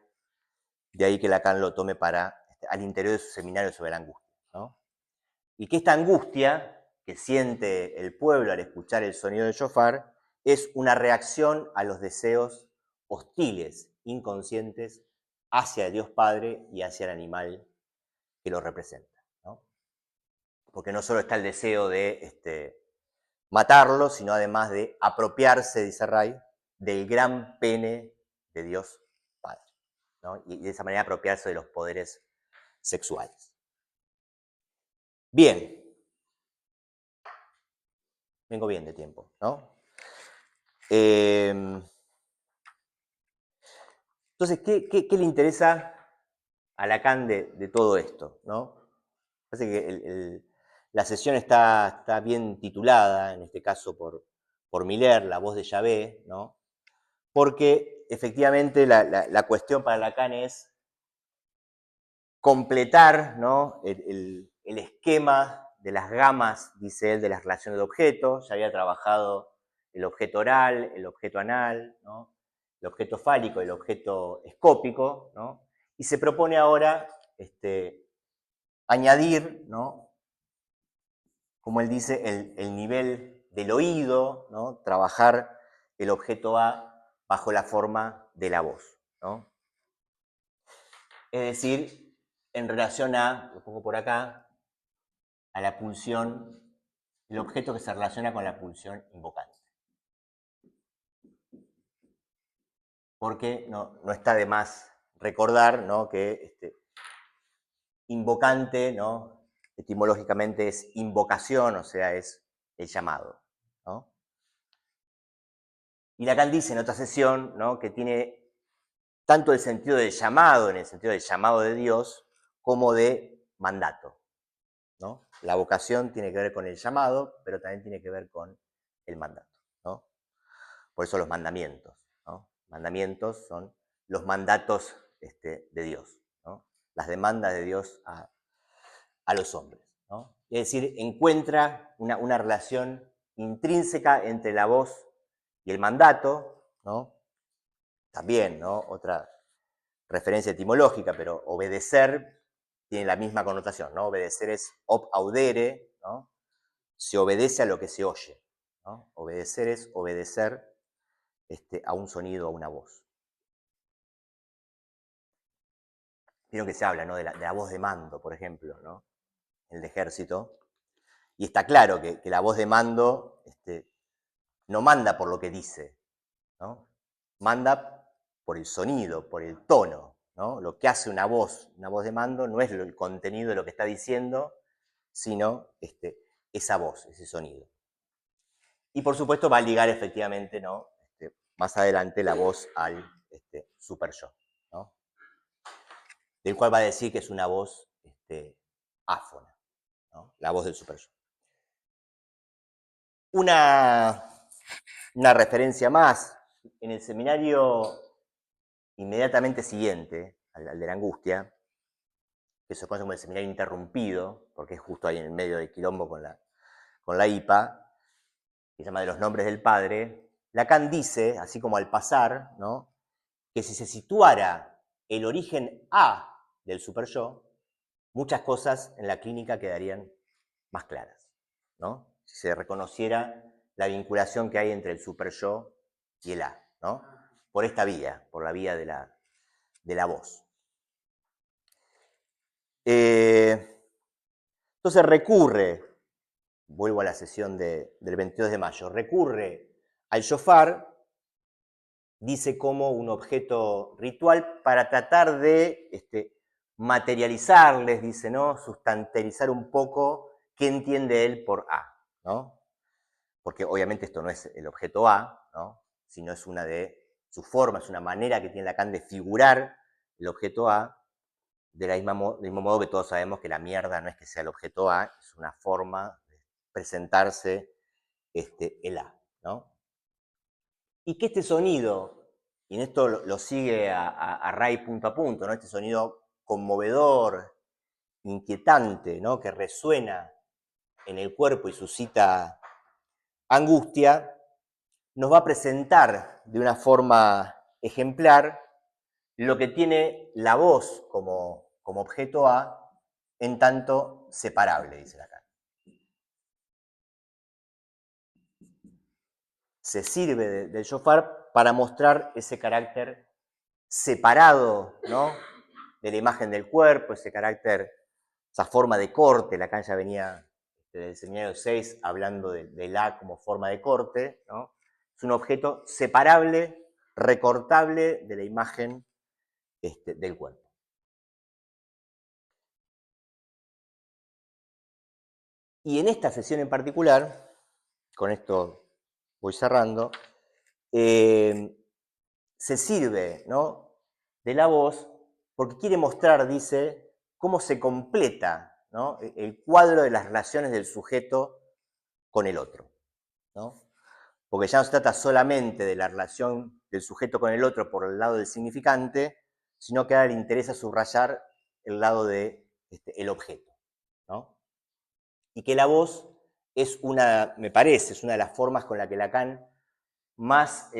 de ahí que Lacan lo tome para al interior de su seminario sobre la angustia, ¿no? Y que esta angustia que siente el pueblo al escuchar el sonido del shofar es una reacción a los deseos hostiles, inconscientes, hacia el Dios Padre y hacia el animal que lo representa, ¿no? Porque no solo está el deseo de matarlo, sino además de apropiarse, dice Ray, del gran pene de Dios Padre, ¿no? Y de esa manera apropiarse de los poderes sexuales. Bien. Vengo bien de tiempo, ¿no? Entonces, ¿qué le interesa a Lacan de todo esto, ¿no? Parece que la sesión está bien titulada, en este caso por Miller, La voz de Yahvé, ¿no? Porque efectivamente la cuestión para Lacan es completar, ¿no? el esquema de las gamas, dice él, de las relaciones de objetos. Ya había trabajado el objeto oral, el objeto anal, ¿no? El objeto fálico, el objeto escópico, ¿no? Y se propone ahora añadir, ¿no? Como él dice, el nivel del oído, ¿no? Trabajar el objeto A bajo la forma de la voz, ¿no? Es decir, en relación a, lo pongo por acá, a la pulsión, el objeto que se relaciona con la pulsión invocante. Porque no está de más recordar, ¿no? Que invocante, ¿no? Etimológicamente es invocación, o sea, es el llamado, ¿no? Y Lacan dice en otra sesión, ¿no? Que tiene tanto el sentido del llamado, en el sentido del llamado de Dios, como de mandato, ¿no? La vocación tiene que ver con el llamado, pero también tiene que ver con el mandato, ¿no? Por eso los mandamientos, ¿no? Mandamientos son los mandatos de Dios, ¿no? Las demandas de Dios a los hombres, ¿no? Es decir, encuentra una relación intrínseca entre la voz y el mandato, ¿no? También, ¿no? Otra referencia etimológica, pero obedecer tiene la misma connotación, ¿no? Obedecer es ob audere, ¿no? Se obedece a lo que se oye, ¿no? Obedecer es obedecer a un sonido, a una voz. Vieron que se habla, ¿no? de la voz de mando, por ejemplo, ¿no? En el ejército. Y está claro que la voz de mando no manda por lo que dice, ¿no? Manda por el sonido, por el tono, ¿no? Lo que hace una voz de mando no es el contenido de lo que está diciendo, sino esa voz, ese sonido. Y por supuesto va a ligar efectivamente, ¿no? Más adelante la voz al super yo, ¿no? Del cual va a decir que es una voz áfona, ¿no? La voz del super yo. Una referencia más, en el seminario inmediatamente siguiente al de la angustia, que se conoce como el seminario interrumpido, porque es justo ahí en el medio del quilombo con la IPA, que se llama De los nombres del Padre, Lacan dice, así como al pasar, ¿no? Que si se situara el origen A del superyo, muchas cosas en la clínica quedarían más claras, ¿no? Si se reconociera la vinculación que hay entre el superyo y el A, ¿no? Por esta vía, por la vía de la voz. Entonces recurre, vuelvo a la sesión del 22 de mayo, recurre al shofar, dice como un objeto ritual para tratar de materializarles, dice, ¿no? Sustantializar un poco qué entiende él por A, ¿no? Porque obviamente esto no es el objeto A, ¿no? Sino es una de sus formas, es una manera que tiene Lacan de figurar el objeto A, del mismo modo que todos sabemos que la mierda no es que sea el objeto A, es una forma de presentarse el A, ¿no? Y que este sonido, y en esto lo sigue a Ray punto a punto, ¿no? Este sonido conmovedor, inquietante, ¿no? Que resuena en el cuerpo y suscita angustia, nos va a presentar de una forma ejemplar lo que tiene la voz como objeto A, en tanto separable, dice Lacan. Se sirve del shofar para mostrar ese carácter separado, ¿no? De la imagen del cuerpo, ese carácter esa forma de corte. Lacan ya venía del seminario 6 hablando de la como forma de corte, ¿no? Es un objeto separable, recortable de la imagen del cuerpo. Y en esta sesión en particular, con esto voy cerrando, se sirve, ¿no?, de la voz porque quiere mostrar, dice, cómo se completa, ¿no?, el cuadro de las relaciones del sujeto con el otro, ¿no? Porque ya no se trata solamente de la relación del sujeto con el otro por el lado del significante, sino que ahora le interesa subrayar el lado de el objeto, ¿no? Y que la voz es una, me parece, es una de las formas con la que Lacan más,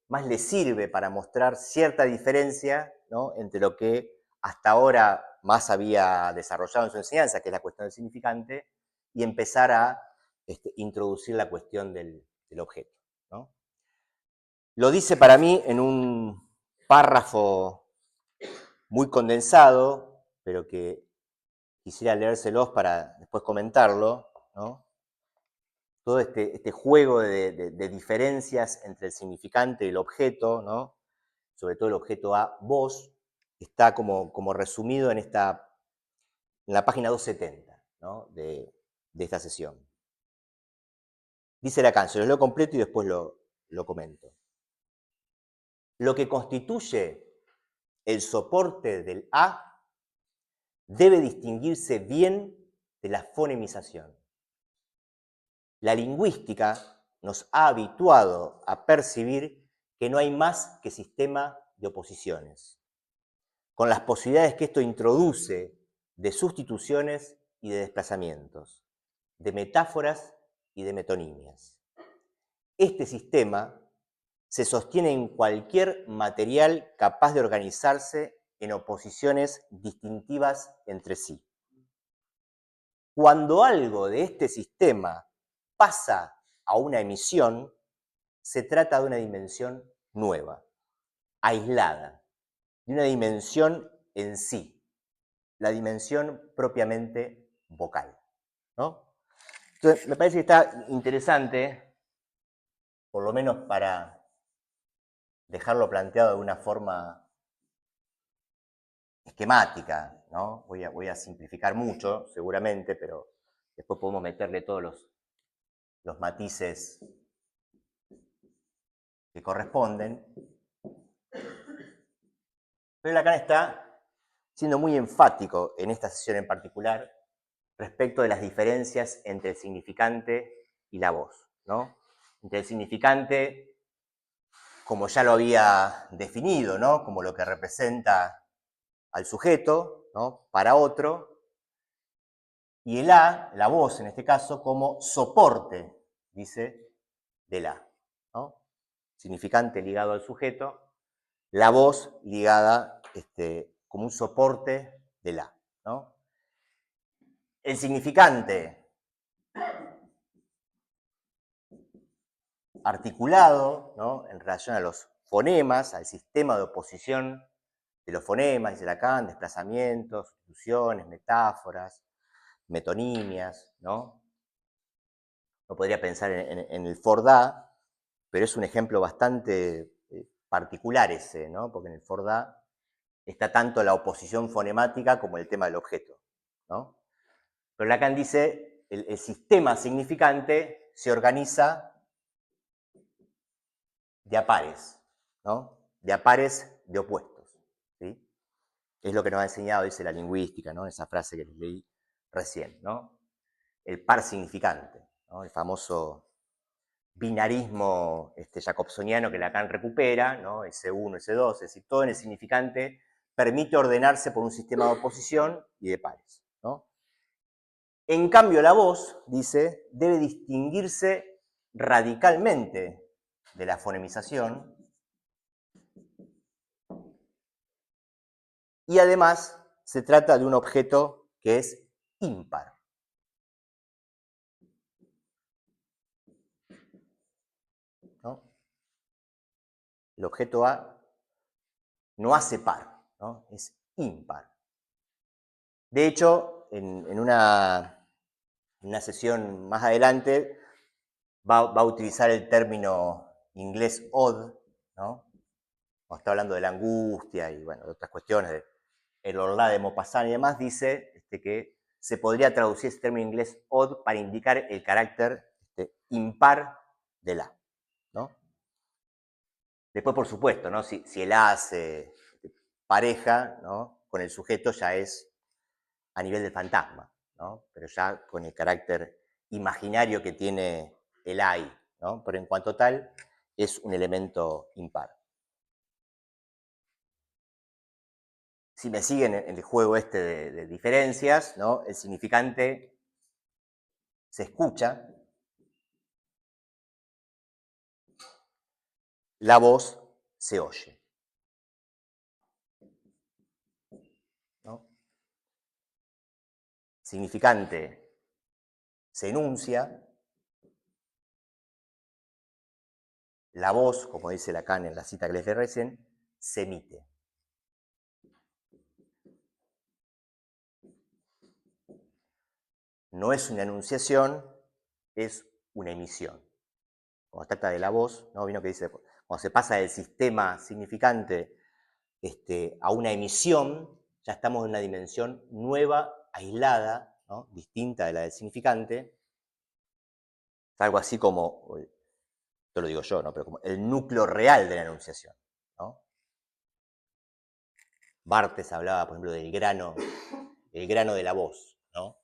más le sirve para mostrar cierta diferencia, ¿no?, entre lo que hasta ahora más había desarrollado en su enseñanza, que es la cuestión del significante, y empezar a introducir la cuestión del objeto, ¿no? Lo dice para mí en un párrafo muy condensado, pero que quisiera leérselos para después comentarlo, ¿no? Todo este juego de diferencias entre el significante y el objeto, ¿no?, sobre todo el objeto A, voz, está como resumido en la página 270, ¿no?, de esta sesión. Dice Lacan, se los leo completo y después lo comento. Lo que constituye el soporte del A debe distinguirse bien de la fonemización. La lingüística nos ha habituado a percibir que no hay más que sistema de oposiciones, con las posibilidades que esto introduce de sustituciones y de desplazamientos, de metáforas y de metonimias. Este sistema se sostiene en cualquier material capaz de organizarse en oposiciones distintivas entre sí. Cuando algo de este sistema pasa a una emisión, se trata de una dimensión nueva, aislada, de una dimensión en sí, la dimensión propiamente vocal, ¿no? Entonces, me parece que está interesante, por lo menos para dejarlo planteado de una forma esquemática, ¿no? Voy a simplificar mucho, seguramente, pero después podemos meterle todos los matices que corresponden. Pero Lacan está siendo muy enfático en esta sesión en particular respecto de las diferencias entre el significante y la voz, ¿no? Entre el significante, como ya lo había definido, ¿no?, como lo que representa al sujeto, ¿no?, para otro, y el A, la voz en este caso, como soporte, dice, del A, ¿no? Significante ligado al sujeto, la voz ligada como un soporte del A, ¿no? El significante articulado, ¿no?, en relación a los fonemas, al sistema de oposición de los fonemas, dice Lacan, desplazamientos, sustituciones, metáforas, metonimias, ¿no? Uno podría pensar en el Fordá, pero es un ejemplo bastante particular ese, ¿no?, porque en el Fordá está tanto la oposición fonemática como el tema del objeto, ¿no? Pero Lacan dice, el sistema significante se organiza de a pares, ¿no?, de a pares de opuestos, ¿sí? Es lo que nos ha enseñado, dice la lingüística, ¿no?, esa frase que les leí recién, ¿no? El par significante, ¿no?, el famoso binarismo jacobsoniano que Lacan recupera, ¿no?, S1, S2, es decir, todo en el significante permite ordenarse por un sistema de oposición y de pares, ¿no? En cambio, la voz, dice, debe distinguirse radicalmente de la fonemización y además se trata de un objeto que es impar, ¿no? El objeto A no hace par, ¿no?, es impar. De hecho, en una sesión más adelante va a utilizar el término inglés odd, ¿no? Cuando está hablando de la angustia y bueno, de otras cuestiones, de el Orlá de Maupassant y demás, dice que se podría traducir ese término inglés odd para indicar el carácter impar de la, ¿no? Después, por supuesto, ¿no? Si el A hace pareja, ¿no? Con el sujeto ya es a nivel del fantasma, ¿no? Pero ya con el carácter imaginario que tiene el AI, ¿no? Pero en cuanto tal, es un elemento impar. Si me siguen en el juego este de diferencias, ¿no? El significante se escucha, la voz se oye, ¿no? Significante se enuncia, la voz, como dice Lacan en la cita que les di recién, se emite. No es una enunciación, es una emisión. Cuando trata de la voz, ¿no? Vino que dice, cuando se pasa del sistema significante a una emisión, ya estamos en una dimensión nueva, aislada, ¿no? Distinta de la del significante. Es algo así como, esto lo digo yo, ¿no? Pero como el núcleo real de la enunciación, ¿no? Barthes hablaba, por ejemplo, del grano, el grano de la voz, ¿no?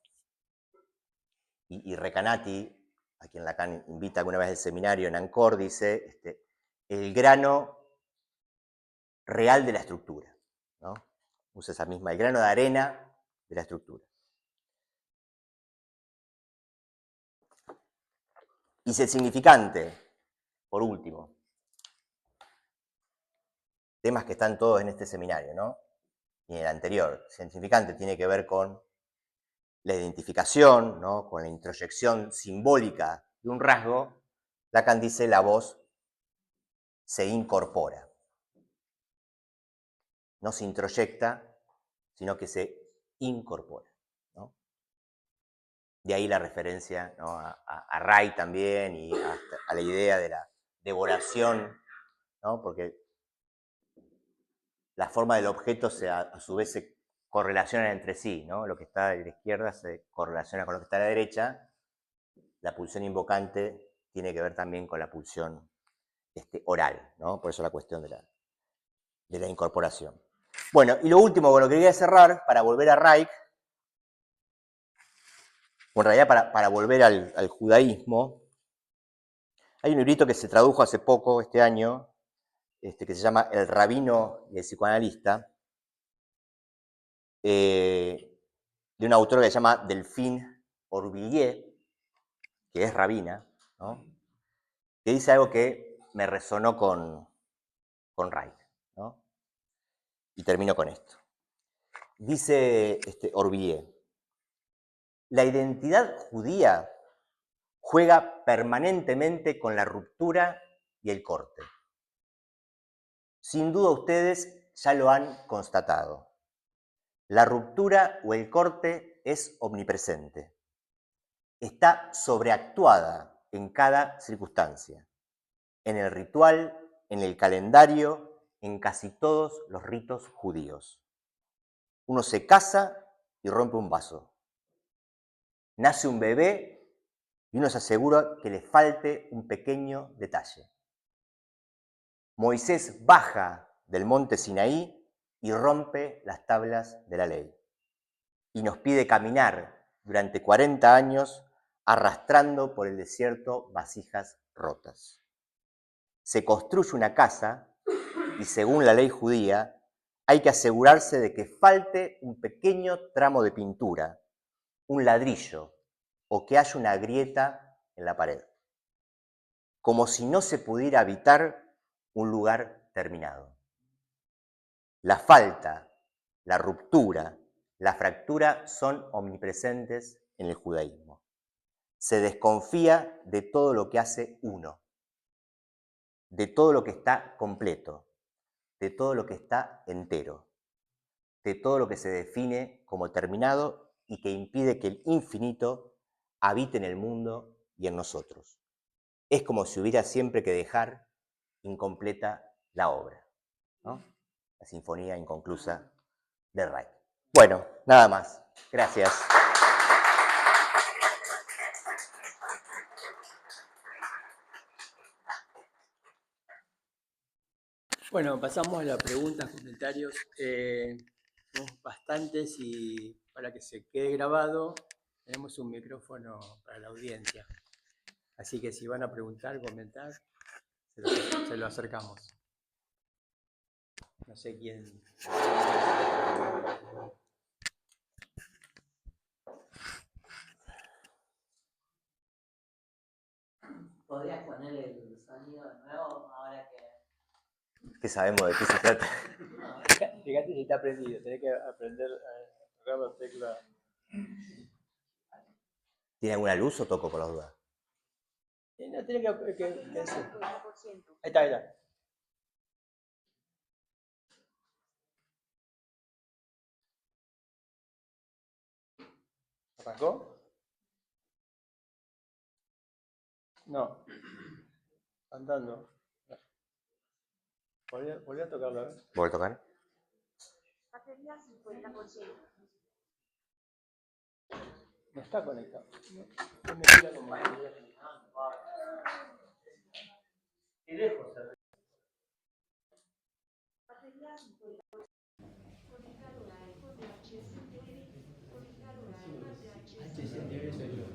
Y Recanati, a quien Lacan invita alguna vez al seminario en Ancor, dice el grano real de la estructura, ¿no? Usa esa misma, el grano de arena de la estructura. Y si el significante, por último, temas que están todos en este seminario, ¿no? Y en el anterior, si el significante tiene que ver con la identificación, ¿no? Con la introyección simbólica de un rasgo, Lacan dice la voz se incorpora. No se introyecta, sino que se incorpora, ¿no? De ahí la referencia, ¿no? a Ray también y a la idea de la devoración, ¿no? Porque la forma del objeto a su vez se correlaciona entre sí, ¿no? Lo que está a la izquierda se correlaciona con lo que está a la derecha. La pulsión invocante tiene que ver también con la pulsión oral, ¿no? Por eso la cuestión de la incorporación. Bueno, y lo último con lo que quería cerrar, para volver a Reich, o en realidad para volver al judaísmo, hay un librito que se tradujo hace poco, este año, que se llama El rabino y el psicoanalista, de una autora que se llama Delphine Orvillier, que es rabina, ¿no? Que dice algo que me resonó con Reich, ¿no? Y termino con esto. Dice Orvillier, la identidad judía juega permanentemente con la ruptura y el corte. Sin duda ustedes ya lo han constatado. La ruptura o el corte es omnipresente. Está sobreactuada en cada circunstancia, en el ritual, en el calendario, en casi todos los ritos judíos. Uno se casa y rompe un vaso. Nace un bebé y uno se asegura que le falte un pequeño detalle. Moisés baja del monte Sinaí y rompe las tablas de la ley. Y nos pide caminar durante 40 años arrastrando por el desierto vasijas rotas. Se construye una casa y según la ley judía hay que asegurarse de que falte un pequeño tramo de pintura, un ladrillo o que haya una grieta en la pared, como si no se pudiera habitar un lugar terminado. La falta, la ruptura, la fractura son omnipresentes en el judaísmo. Se desconfía de todo lo que hace uno, de todo lo que está completo, de todo lo que está entero. de todo lo que se define como terminado y que impide que el infinito habite en el mundo y en nosotros. Es como si hubiera siempre que dejar incompleta la obra, ¿no? La sinfonía inconclusa de Reich. Bueno, nada más. Gracias. Bueno, pasamos a las preguntas, comentarios. Tenemos bastantes y para que se quede grabado tenemos un micrófono para la audiencia. Así que si van a preguntar, comentar, se lo acercamos. No sé quién. ¿Podrías poner el sonido de nuevo ahora que...? ¿Qué sabemos de qué se trata? No, fíjate si está prendido, tenés que aprender a tocar la tecla. ¿Tiene alguna luz o toco por las dudas? No, tenés que hacer. Ahí está, ahí está. ¿Arrancó? No. Andando. Volví a tocarlo, ¿eh? ¿Voy a tocar? Batería 50%. No está conectado. No me tira como y lejos. Batería 50%. Conectar un iPhone de H69. Conectar un iPhone de H69.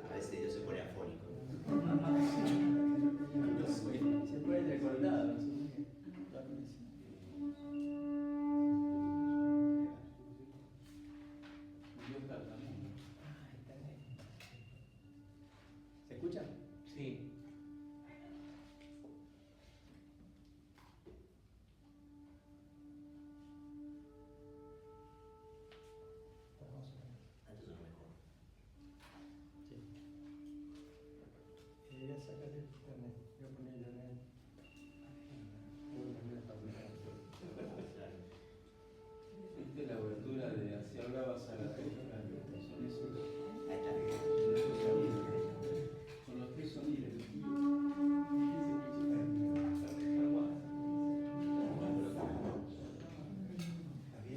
A veces Dios se pone afónico. Se puede entrecortar, no sé. ¿Se escucha? Sí. Voy a sacar el internet. Voy a poner internet. ¿Viste la abertura de Así hablaba Zaratustra? Son esos. Son los tres sonidos.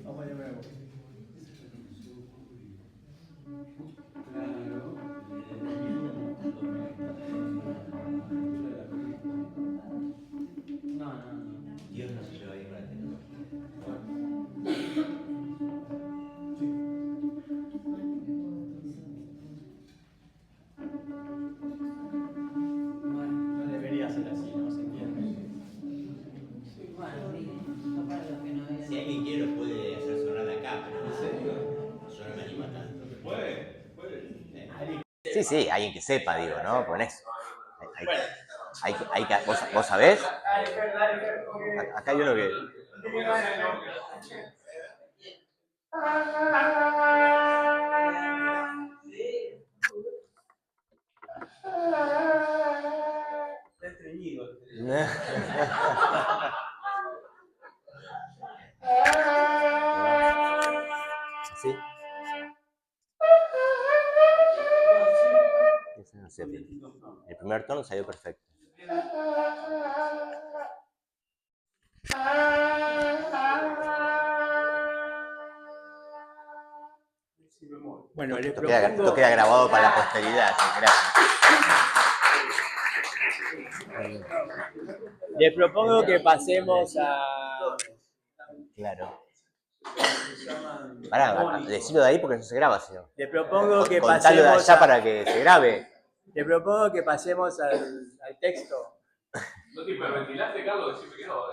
Vamos de nuevo. Claro. Dios no se lleva bien con la tecnología. No debería ser así, ¿no? Se entiende. Si alguien quiere lo puede hacer sonar de acá, pero yo no me animo a tanto. Puede. Sí, sí, alguien que sepa, digo, ¿no? Con eso. ¿Vos sabés? Acá hay uno que... ¿Sí? Ese no sé, el primer tono salió perfecto. Bueno, le Esto propongo... queda grabado para la posteridad, gracias. Le propongo que pasemos a... Claro. Pará, decilo de ahí porque no se graba, señor. Le propongo que Contalo de pasemos allá para que se grabe. Le propongo que pasemos al texto. ¿No te hiperventilaste, Carlos? Decime que no,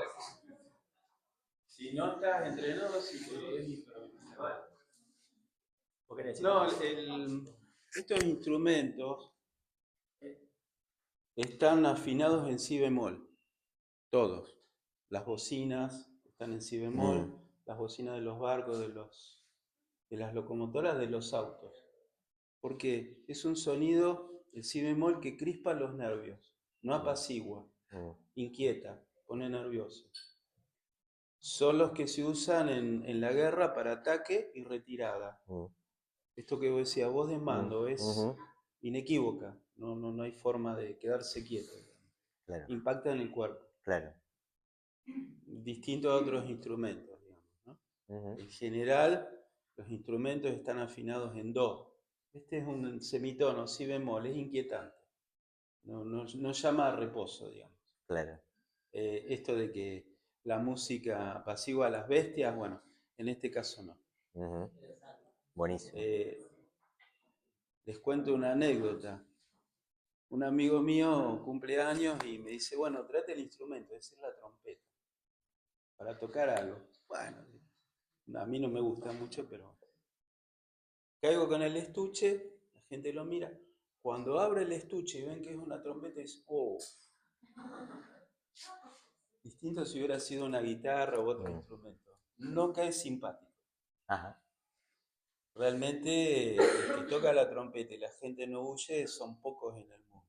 Si no estás entre dos, si te... ¿O querés decir No, algo? estos instrumentos están afinados en si bemol, todos. Las bocinas están en si bemol, las bocinas de los barcos, de las locomotoras, de los autos. Porque es un sonido, el si bemol, que crispa los nervios, no apacigua, inquieta, pone nervioso. Son los que se usan en la guerra para ataque y retirada. Esto que vos decías, voz de mando, es inequívoca, no hay forma de quedarse quieto. Claro, Impacta en el cuerpo, claro. distinto a otros instrumentos, digamos, ¿no? En general, los instrumentos están afinados en do. Este es un semitono, si bemol, es inquietante. No llama a reposo, digamos. Claro. Esto de que la música apacigua a las bestias, bueno, en este caso no. Buenísimo. Les cuento una anécdota. Un amigo mío cumple años y me dice, bueno, trate el instrumento, es decir, la trompeta, para tocar algo. Bueno, a mí no me gusta mucho, pero caigo con el estuche, la gente lo mira. Cuando abre el estuche y ven que es una trompeta, es oh. Distinto si hubiera sido una guitarra u otro instrumento. No cae simpático. Ajá. Realmente el que toca la trompeta y la gente no huye son pocos en el mundo.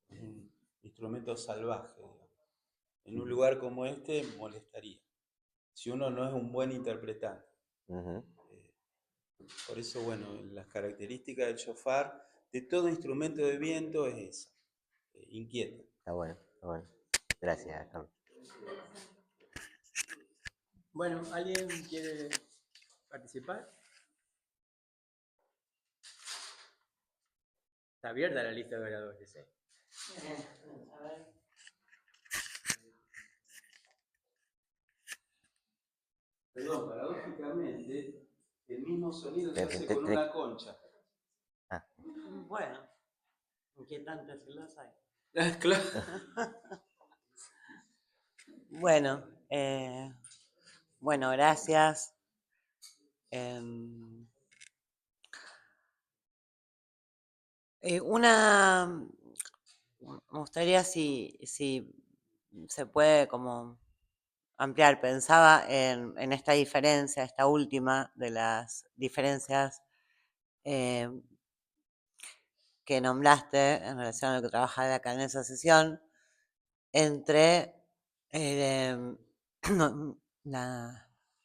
Es un instrumento salvaje, digamos. En un lugar como este molestaría, si uno no es un buen interpretante. Por eso, bueno, las características del shofar, de todo instrumento de viento, es esa, inquieta. Está bueno, está bueno. Gracias, Carlos. Bueno, ¿alguien quiere participar? Está abierta la lista de oradores, ¿eh? Perdón, paradójicamente, el mismo sonido se hace con una concha. Bueno, inquietantes si los hay. Claro. Bueno, gracias. Me gustaría si se puede como ampliar. Pensaba en esta diferencia, esta última de las diferencias que nombraste en relación a lo que trabaja acá en esa sesión, entre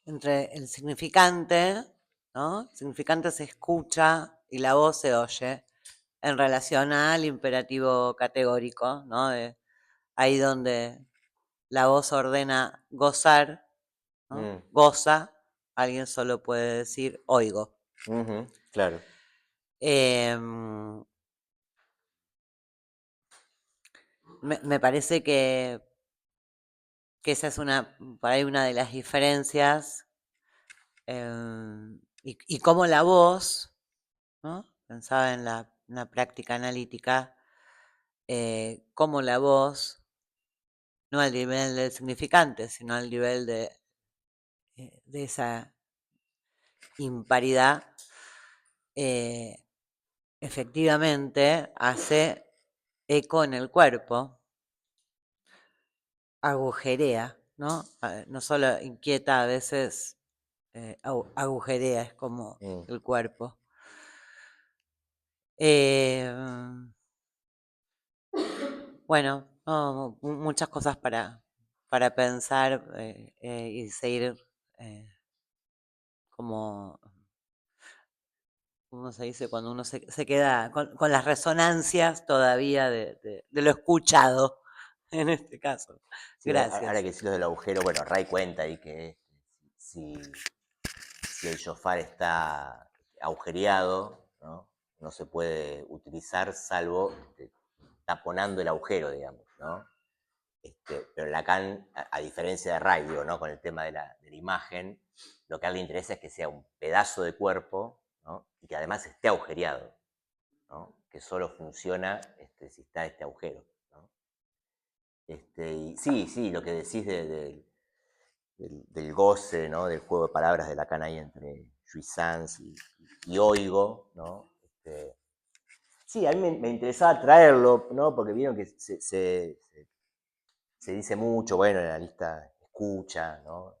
entre el significante, ¿no? El significante se escucha y la voz se oye en relación al imperativo categórico, ¿no? Ahí donde la voz ordena gozar, ¿no? Goza, alguien solo puede decir oigo. Claro. Me parece que esa es por ahí una de las diferencias, y cómo la voz, ¿no? Pensaba en una práctica analítica, cómo la voz, no al nivel del significante, sino al nivel de esa imparidad, efectivamente hace eco en el cuerpo, agujerea, ¿no? No solo inquieta, a veces agujerea, es como el cuerpo. Bueno, no, muchas cosas para pensar y seguir como, ¿cómo se dice? Cuando uno se queda con las resonancias todavía de lo escuchado, en este caso. Sí, Gracias. ahora que decís lo del agujero, bueno, Ray cuenta ahí que si el shofar está agujereado, no se puede utilizar salvo taponando el agujero, digamos, ¿no? Pero Lacan, a diferencia de Ray, ¿no? Con el tema de la imagen, lo que a él le interesa es que sea un pedazo de cuerpo, ¿no? Y que además esté agujereado, ¿no? Que solo funciona si está este agujero, ¿no? Y sí, lo que decís del goce, ¿no? Del juego de palabras de Lacan ahí entre jouissance y oigo, ¿no? Sí, a mí me interesaba traerlo, ¿no? Porque vieron que se dice mucho, bueno, el analista escucha, ¿no?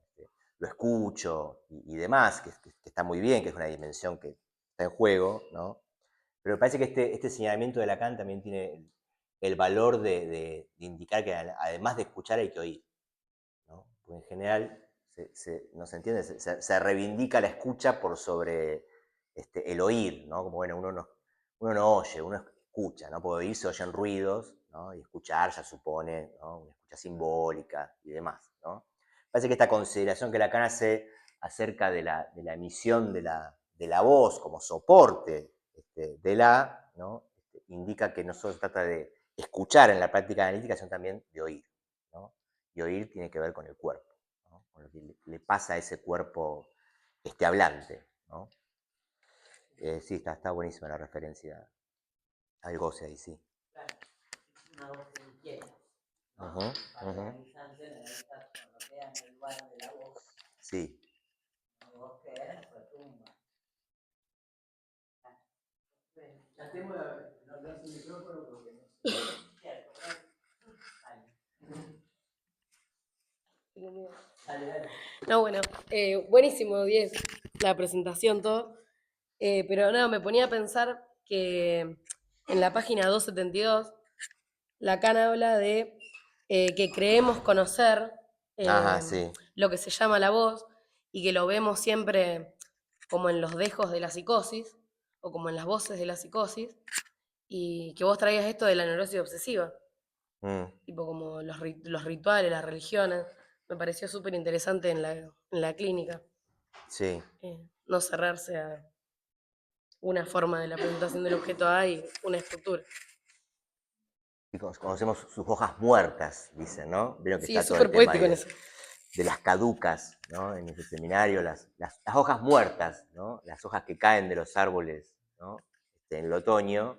Lo escucho y demás, que está muy bien, que es una dimensión que está en juego, ¿no? Pero me parece que este señalamiento de Lacan también tiene el valor de indicar que además de escuchar hay que oír, ¿no? Porque en general, no se entiende, se reivindica la escucha por sobre el oír, ¿no? Como bueno, uno no oye, uno escucha, ¿no? Porque oír se oyen ruidos, ¿no? Y escuchar ya supone, ¿no? Una escucha simbólica y demás, ¿no? Parece que esta consideración que Lacan hace acerca de la emisión de la voz como soporte ¿no? Indica que no solo se trata de escuchar en la práctica analítica, sino también de oír, ¿no? Y oír tiene que ver con el cuerpo, ¿no? Con lo que le pasa a ese cuerpo hablante, ¿no? Sí, está buenísima la referencia al goce ahí, sí. Claro, es una voz que inquieta, ¿no? Ujú, Para ujú. el instante, en el estado, cuando queda en el lugar de la voz, Sí, la voz que retumba. Tratemos de hablar sin micrófono porque no sé. Cierto, ¿no? Dale, dale. No, bueno, buenísimo, 10, la presentación, todo. Pero no, me ponía a pensar que en la página 272, Lacan habla de que creemos conocer ajá, eh, sí. lo que se llama la voz y que lo vemos siempre como en los dejos de la psicosis o como en las voces de la psicosis, y que vos traías esto de la neurosis obsesiva, Mm, tipo como los rituales, las religiones. Me pareció súper interesante en la clínica. sí. No cerrarse a una forma de la presentación del objeto A y una estructura. Y conocemos sus hojas muertas, dicen, ¿no? Vieron que Sí, es está todo el súper tema poético ahí en eso. de las caducas, ¿no? En ese seminario, las hojas muertas, ¿no? Las hojas que caen de los árboles, ¿no? En el otoño,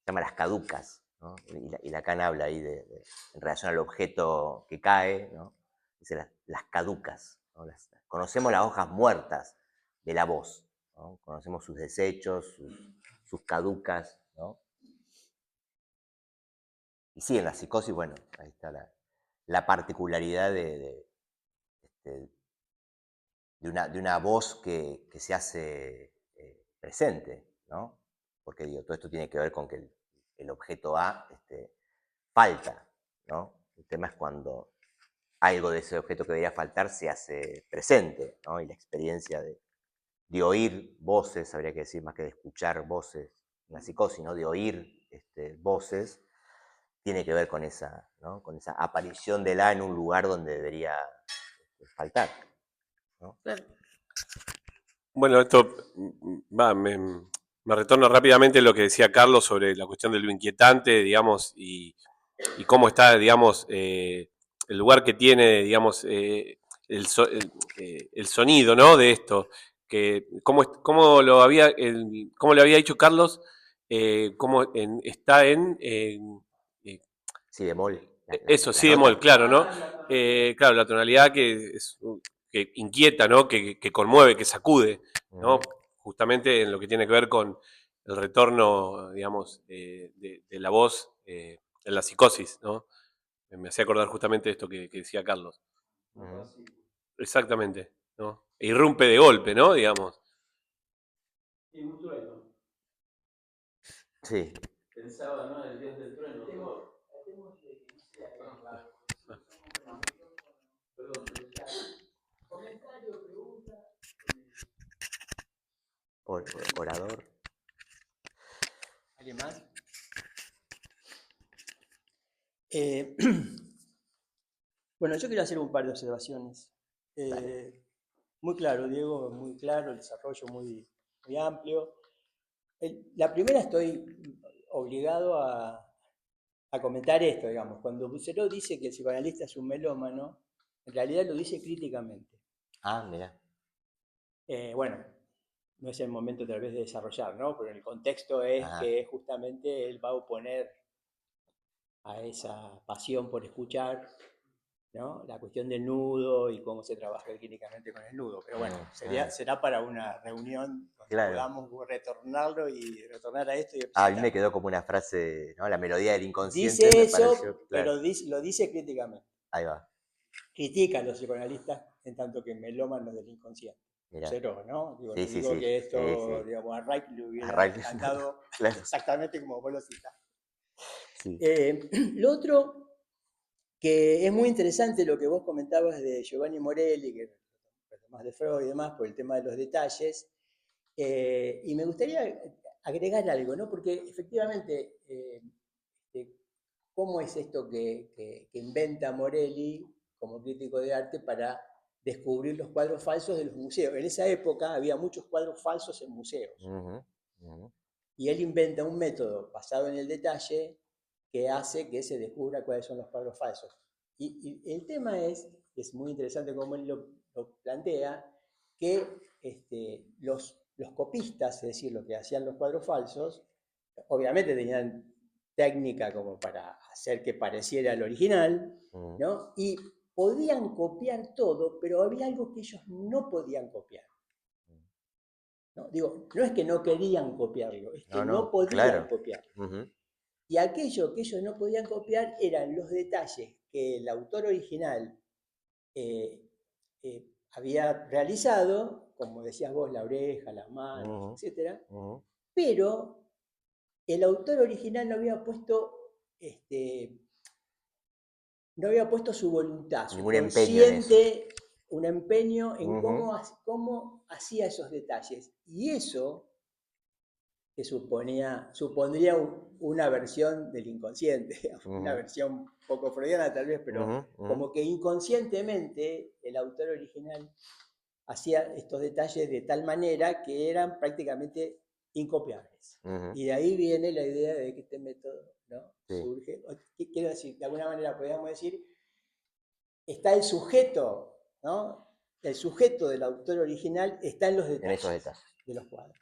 se llaman las caducas, ¿no? Y Lacan habla ahí en relación al objeto que cae, ¿no? Dice las caducas, ¿no? Conocemos las hojas muertas de la voz, ¿no? Conocemos sus desechos, sus caducas, ¿no? Y sí, en la psicosis, bueno, ahí está la particularidad este, de una voz que se hace presente, ¿no? Porque digo, todo esto tiene que ver con que el objeto A falta, ¿no? El tema es cuando algo de ese objeto que debería faltar se hace presente, ¿no? Y la experiencia de oír voces, habría que decir más que de escuchar voces, en la psicosis, ¿no? De oír voces, tiene que ver con esa, ¿no? Con esa aparición del A en un lugar donde debería faltar, ¿no? Claro. Bueno, esto me retorna rápidamente lo que decía Carlos sobre la cuestión de lo inquietante, digamos, y cómo está, digamos, el lugar que tiene, digamos, el sonido, ¿no? De esto, que cómo cómo le había dicho Carlos, está eh, Si bemol, eso, la si bemol, nota. claro, ¿no? Claro, la tonalidad que inquieta, ¿no? Que conmueve, que sacude, ¿no? Ujú. Justamente en lo que tiene que ver con el retorno, digamos, de la voz en la psicosis, ¿no? Me hacía acordar justamente de esto que decía Carlos. Ujú. Exactamente, ¿no? E irrumpe de golpe, ¿no? Digamos. Y un trueno. Sí. Pensaba, ¿no? El dios del trueno. Perdón. Comentario, pregunta. Orador. ¿Alguien más? Eh, bueno, yo quiero hacer un par de observaciones. Muy claro, Diego, muy claro, el desarrollo muy amplio. La primera estoy obligado a comentar esto, digamos. Cuando Buceró dice que el psicoanalista es un melómano, en realidad lo dice críticamente. Ah, mira. Bueno, no es el momento tal vez de desarrollar, ¿no? Pero el contexto es Ajá. que justamente él va a oponer a esa pasión por escuchar ¿no? La cuestión del nudo y cómo se trabaja clínicamente con el nudo. Pero bueno, será para una reunión donde Claro. podamos retornarlo y retornar a esto. Y A mí me quedó como una frase, ¿no? La melodía del inconsciente dice me eso, pareció, claro. pero lo dice críticamente. Ahí va. Critica a los psicoanalistas en tanto que melómanos del inconsciente. Mirá. Cero, ¿no? Digo, Sí, no sí, digo sí. que esto, Sí, sí. digamos, a Reich le hubiera A Reich, encantado claro. exactamente como vos lo citás. Sí. Lo otro que es muy interesante lo que vos comentabas de Giovanni Morelli, que más de Freud y demás, por el tema de los detalles, y me gustaría agregar algo, ¿no? Porque efectivamente, ¿cómo es esto que inventa Morelli como crítico de arte para descubrir los cuadros falsos de los museos? En esa época había muchos cuadros falsos en museos. Y él inventa un método basado en el detalle que hace que se descubra cuáles son los cuadros falsos. Y el tema es muy interesante como él lo plantea, que los copistas, es decir, los que hacían los cuadros falsos, obviamente tenían técnica como para hacer que pareciera el original, ¿no? Y podían copiar todo, pero había algo que ellos no podían copiar. ¿No? Digo, no es que no querían copiarlo, es que no podían claro. copiarlo. Y aquello que ellos no podían copiar eran los detalles que el autor original había realizado, como decías vos, la oreja, las manos, etc. Pero el autor original no había puesto su voluntad, su Ningún empeño en eso. consciente, un empeño en cómo hacía esos detalles. Y eso que supondría una versión del inconsciente, una versión poco freudiana tal vez, pero como que inconscientemente el autor original hacía estos detalles de tal manera que eran prácticamente incopiables. Y de ahí viene la idea de que este método, ¿no? Surge. Quiero decir, de alguna manera podríamos decir, está el sujeto, ¿no? El sujeto del autor original está en los detalles de los cuadros.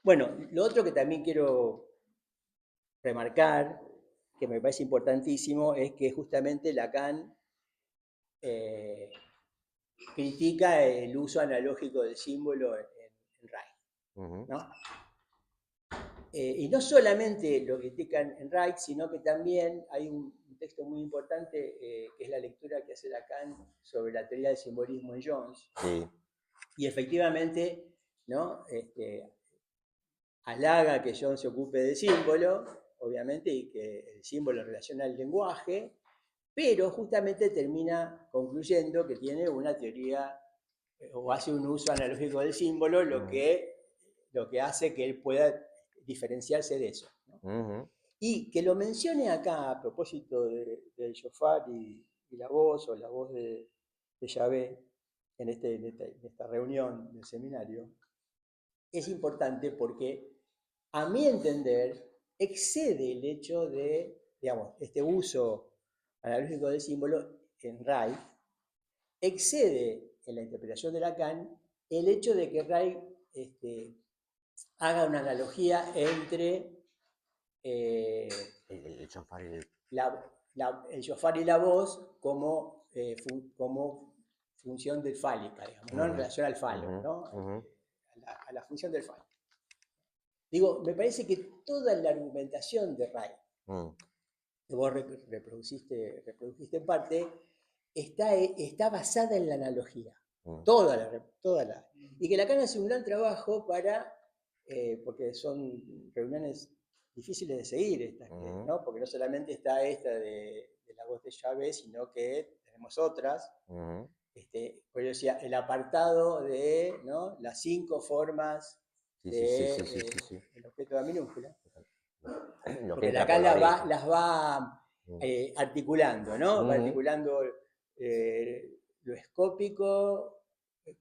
Bueno, lo otro que también quiero remarcar, que me parece importantísimo, es que justamente Lacan critica el uso analógico del símbolo en Reich, ¿no? Y no solamente lo critican en Reich, sino que también hay un texto muy importante, que es la lectura que hace Lacan sobre la teoría del simbolismo en Jones. Sí. Y efectivamente, ¿no? Halaga que Jones se ocupe del símbolo, obviamente, y que el símbolo relaciona al lenguaje, pero justamente termina concluyendo que tiene una teoría o hace un uso analógico del símbolo, lo que hace que él pueda diferenciarse de eso, ¿no? Y que lo mencione acá a propósito del shofar y la voz, o la voz de Yahvé en esta reunión del seminario, es importante porque, a mi entender, excede el hecho de, digamos, este uso analógico del símbolo en Reich, excede en la interpretación de Lacan el hecho de que Reich haga una analogía entre El shofar y el shofar y la voz como función del fálica, digamos, ¿no? En relación al falo, ¿no? A la función del falo. Digo, me parece que toda la argumentación de Reich, que vos reproduciste en parte, está basada en la analogía. Y que Lacan hace un gran trabajo porque son reuniones difíciles de seguir estas, ¿no? Porque no solamente está esta de la voz de Chávez, sino que tenemos otras. Por eso decía, el apartado de, ¿no? Las 5 formas del objeto de la minúscula. Porque Lacan las va articulando, ¿no? Va articulando lo escópico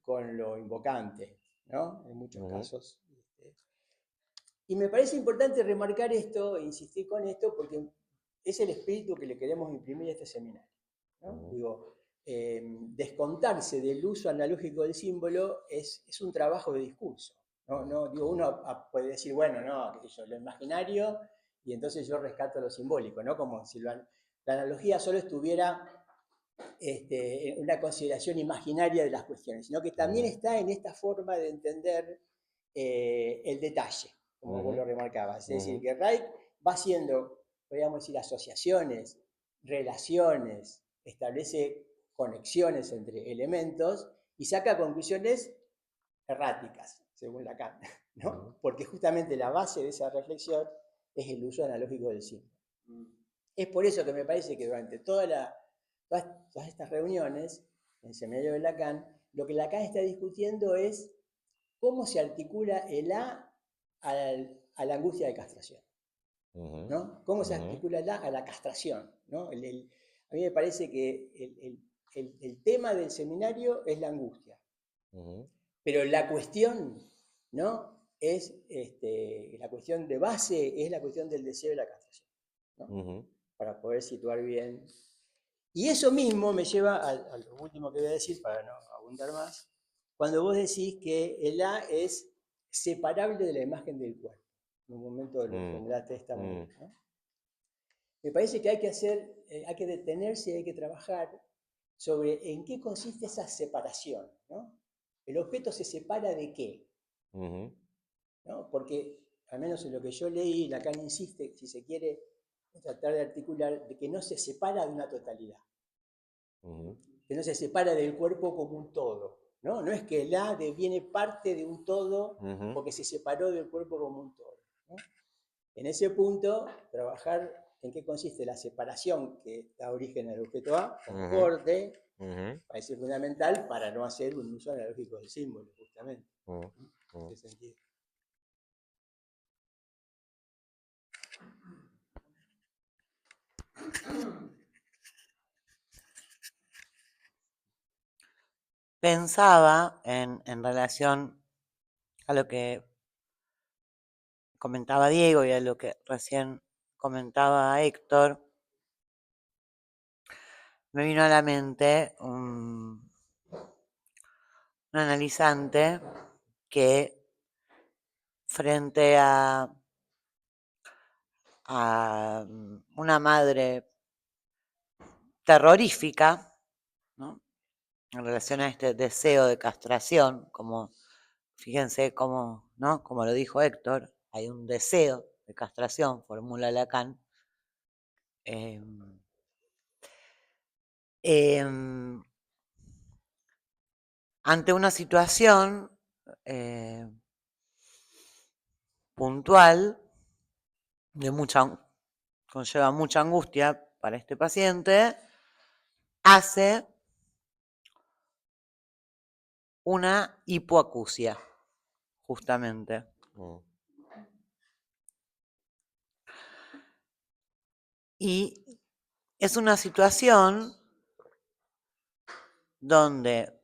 con lo invocante, ¿no? En muchos casos. Y me parece importante remarcar esto, e insistir con esto, porque es el espíritu que le queremos imprimir a este seminario, ¿no? Digo, descontarse del uso analógico del símbolo es un trabajo de discurso, ¿no? Digo, uno puede decir, bueno, no, qué sé yo, lo imaginario, y entonces yo rescato lo simbólico, ¿no? Como si la analogía solo estuviera una consideración imaginaria de las cuestiones, sino que también está en esta forma de entender el detalle, como vos lo remarcabas. Es decir, que Reich va haciendo, podríamos decir, asociaciones, relaciones, establece conexiones entre elementos y saca conclusiones erráticas, según Lacan, ¿no? Porque justamente la base de esa reflexión es el uso analógico del símbolo. Es por eso que me parece que durante todas estas reuniones, en el seminario de Lacan, lo que Lacan está discutiendo es cómo se articula el A a la angustia de castración, ¿no? Cómo se articula el A a la castración, ¿no? A mí me parece que el tema del seminario es la angustia, pero la cuestión, ¿no? Es la cuestión de base es la cuestión del deseo de la castración, ¿no? Para poder situar bien. Y eso mismo me lleva a lo último que voy a decir, para no abundar más, cuando vos decís que el A es separable de la imagen del cuerpo. En un momento lo formulaste de esta manera, ¿no? Me parece que hay que detenerse y hay que trabajar sobre en qué consiste esa separación, ¿no? ¿El objeto se separa de qué? ¿No? Porque, al menos en lo que yo leí, Lacan insiste, si se quiere tratar de articular, de que no se separa de una totalidad, que no se separa del cuerpo como un todo, ¿no? No es que el A deviene parte de un todo porque se separó del cuerpo como un todo, ¿no? En ese punto, trabajar en qué consiste la separación que da origen al objeto A, concorde, parece fundamental para no hacer un uso analógico del símbolo, justamente. En ese sentido. Pensaba en relación a lo que comentaba Diego y a lo que recién comentaba Héctor, me vino a la mente un analizante que frente a una madre terrorífica, ¿no? En relación a este deseo de castración, como fíjense cómo, ¿no? Como lo dijo Héctor, hay un deseo de castración, formula Lacan. Ante una situación puntual de conlleva mucha angustia para este paciente, hace una hipoacusia, justamente. Y es una situación donde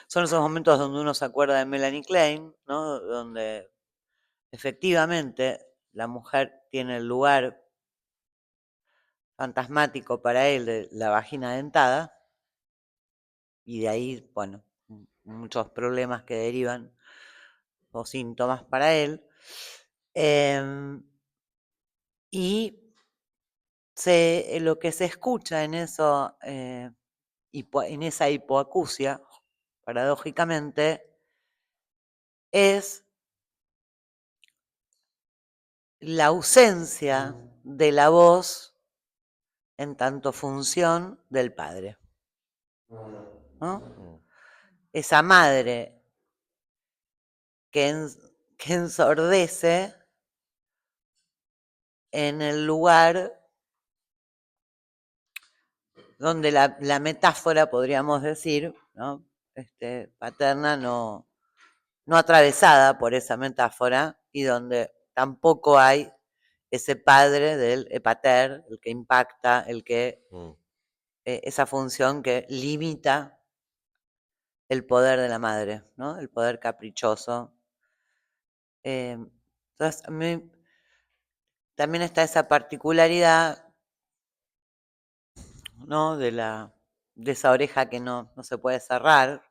son esos momentos donde uno se acuerda de Melanie Klein, ¿no? Donde efectivamente la mujer tiene el lugar fantasmático para él de la vagina dentada, y de ahí, bueno, muchos problemas que derivan o síntomas para él. Y lo que se escucha en eso, en esa hipoacusia, paradójicamente, es la ausencia de la voz en tanto función del padre, ¿no? Esa madre que ensordece en el lugar donde la metáfora, podríamos decir, ¿no? Paterna no atravesada por esa metáfora, y donde tampoco hay ese padre del pater, el que impacta, el que esa función que limita el poder de la madre, ¿no? El poder caprichoso. Entonces, a mí también está esa particularidad, ¿no? De esa oreja que no se puede cerrar.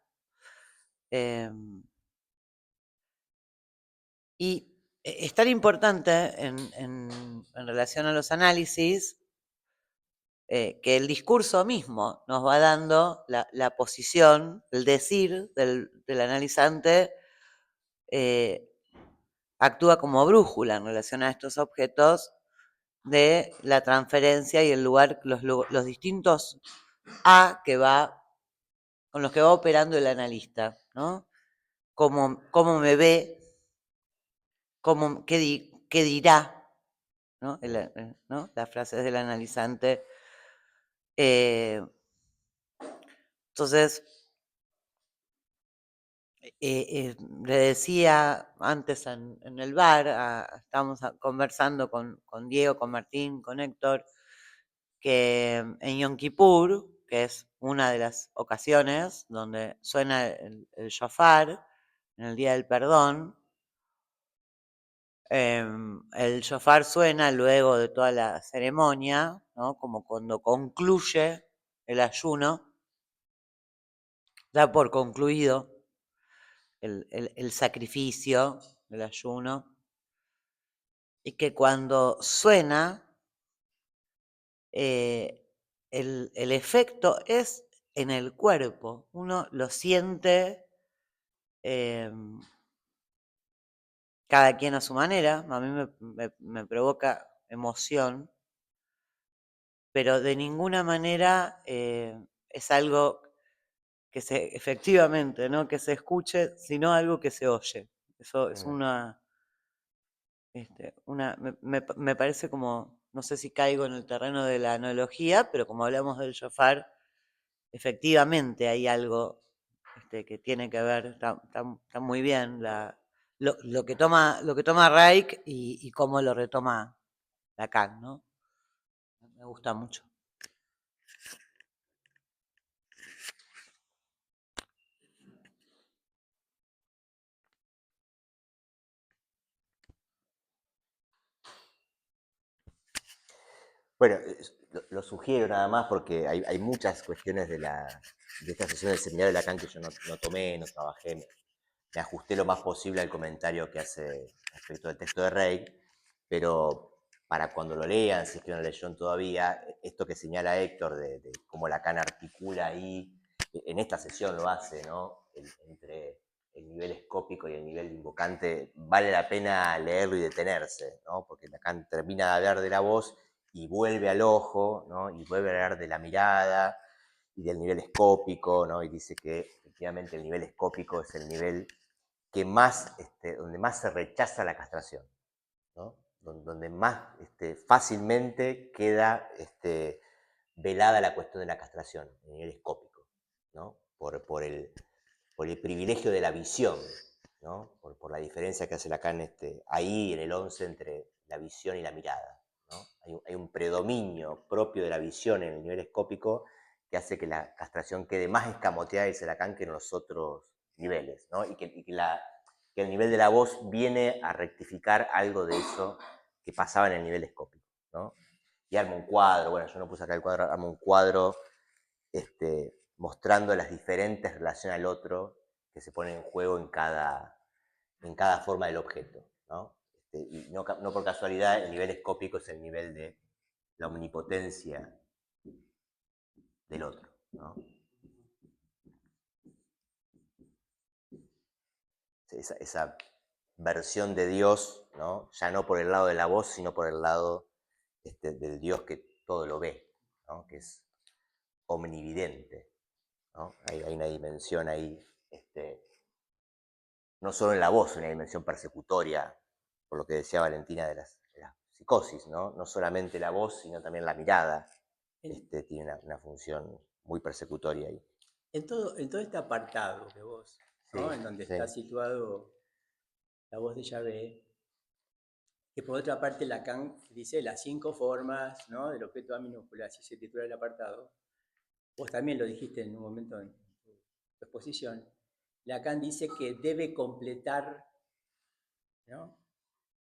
Y es tan importante en relación a los análisis que el discurso mismo nos va dando la posición, el decir del analizante, actúa como brújula en relación a estos objetos de la transferencia y el lugar, los distintos A que va, con los que va operando el analista, ¿no? Cómo me ve, qué dirá, ¿no? ¿no? Las frases del analizante. Entonces, le decía antes en el bar, estábamos conversando con Diego, con Martín, con Héctor, que en Yom Kippur, que es una de las ocasiones donde suena el shofar, en el Día del Perdón, el shofar suena luego de toda la ceremonia, ¿no? Como cuando concluye el ayuno, da por concluido el sacrificio del ayuno, y que cuando suena, el efecto es en el cuerpo, uno lo siente, cada quien a su manera, a mí me provoca emoción, pero de ninguna manera es algo que efectivamente, ¿no? Que se escuche, sino algo que se oye. Eso es me parece como, no sé si caigo en el terreno de la analogía, pero como hablamos del shofar, efectivamente hay algo que tiene que ver, está muy bien lo que toma Reich y cómo lo retoma Lacan, ¿no? Me gusta mucho. Bueno, lo sugiero nada más porque hay muchas cuestiones de esta sesión del seminario de Lacan que yo no tomé, no trabajé, me ajusté lo más posible al comentario que hace respecto del texto de Rey, pero para cuando lo lean, si es que no lo leyeron todavía, esto que señala Héctor de cómo Lacan articula ahí, en esta sesión lo hace, ¿no? Entre el nivel escópico y el nivel invocante, vale la pena leerlo y detenerse, ¿no? Porque Lacan termina de hablar de la voz y vuelve al ojo, ¿no? Y vuelve a hablar de la mirada y del nivel escópico, ¿no? Y dice que efectivamente el nivel escópico es el nivel que más, donde más se rechaza la castración, ¿no? Donde más fácilmente queda velada la cuestión de la castración, el nivel escópico, ¿no? Por el privilegio de la visión, ¿no? Por la diferencia que hace Lacan ahí en el 11 entre la visión y la mirada, ¿no? Hay un predominio propio de la visión en el nivel escópico que hace que la castración quede más escamoteada, dice Lacan, que en los otros niveles, ¿no? Y que el nivel de la voz viene a rectificar algo de eso que pasaba en el nivel escópico, ¿no? Y arma un cuadro, bueno, yo no puse acá el cuadro, arma un cuadro mostrando las diferentes relaciones al otro que se ponen en juego en cada forma del objeto, ¿no? Y no por casualidad el nivel escópico es el nivel de la omnipotencia del otro, ¿no? Esa versión de Dios, ¿no? Ya no por el lado de la voz, sino por el lado del Dios que todo lo ve, ¿no? Que es omnividente, ¿no? Hay una dimensión ahí, no solo en la voz, una dimensión persecutoria, por lo que decía Valentina de la psicosis, ¿no? No solamente la voz, sino también la mirada, tiene una función muy persecutoria ahí. En todo este apartado de vos, ¿no? Sí, En donde sí. está situado la voz de Yahvé, que por otra parte Lacan dice las 5 formas, ¿no? Del objeto A minúscula, así se titula el apartado. Vos también lo dijiste en un momento en tu exposición. Lacan dice que debe completar, ¿no?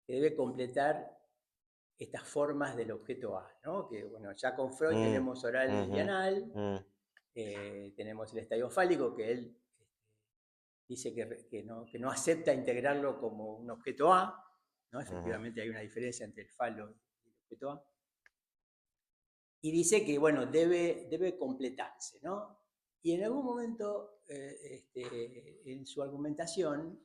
Que debe completar estas formas del objeto A, ¿no? Que bueno, ya con Freud tenemos oral y anal, tenemos el estadio fálico, que él dice que no acepta integrarlo como un objeto A, ¿no? Efectivamente hay una diferencia entre el falo y el objeto A. y dice que, bueno, debe completarse, ¿no? Y en algún momento, en su argumentación,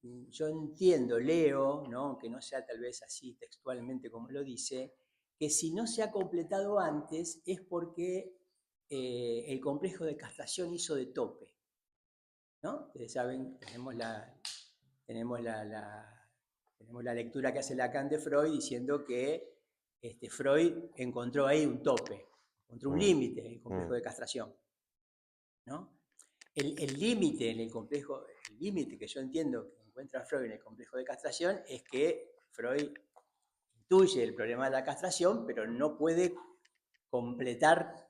yo entiendo, leo, ¿no? Aunque no sea tal vez así textualmente como lo dice, que si no se ha completado antes es porque el complejo de castración hizo de tope, ¿no? Ustedes saben, tenemos la lectura que hace Lacan de Freud diciendo que Freud encontró ahí un tope, encontró un límite en el complejo de castración, ¿no? El límite en el complejo, el límite que yo entiendo que encuentra Freud en el complejo de castración es que Freud intuye el problema de la castración, pero no puede completar,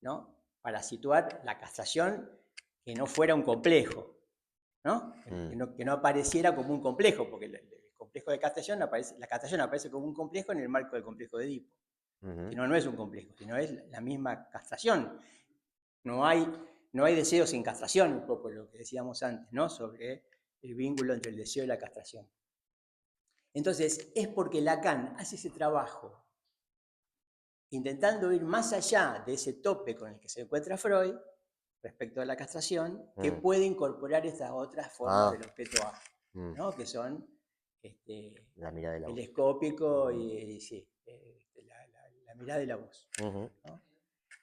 ¿no? Para situar la castración que no fuera un complejo, ¿no? Que no apareciera como un complejo, porque el complejo de castración aparece, la castración aparece como un complejo en el marco del complejo de Edipo. Si no, no es un complejo, sino es la misma castración. No hay deseo sin castración, un poco lo que decíamos antes, ¿no? Sobre el vínculo entre el deseo y la castración. Entonces, es porque Lacan hace ese trabajo intentando ir más allá de ese tope con el que se encuentra Freud respecto a la castración, que puede incorporar estas otras formas del objeto A, ¿no? Que son La mirada de la el voz. escópico y sí, la mirada y la voz, ¿no?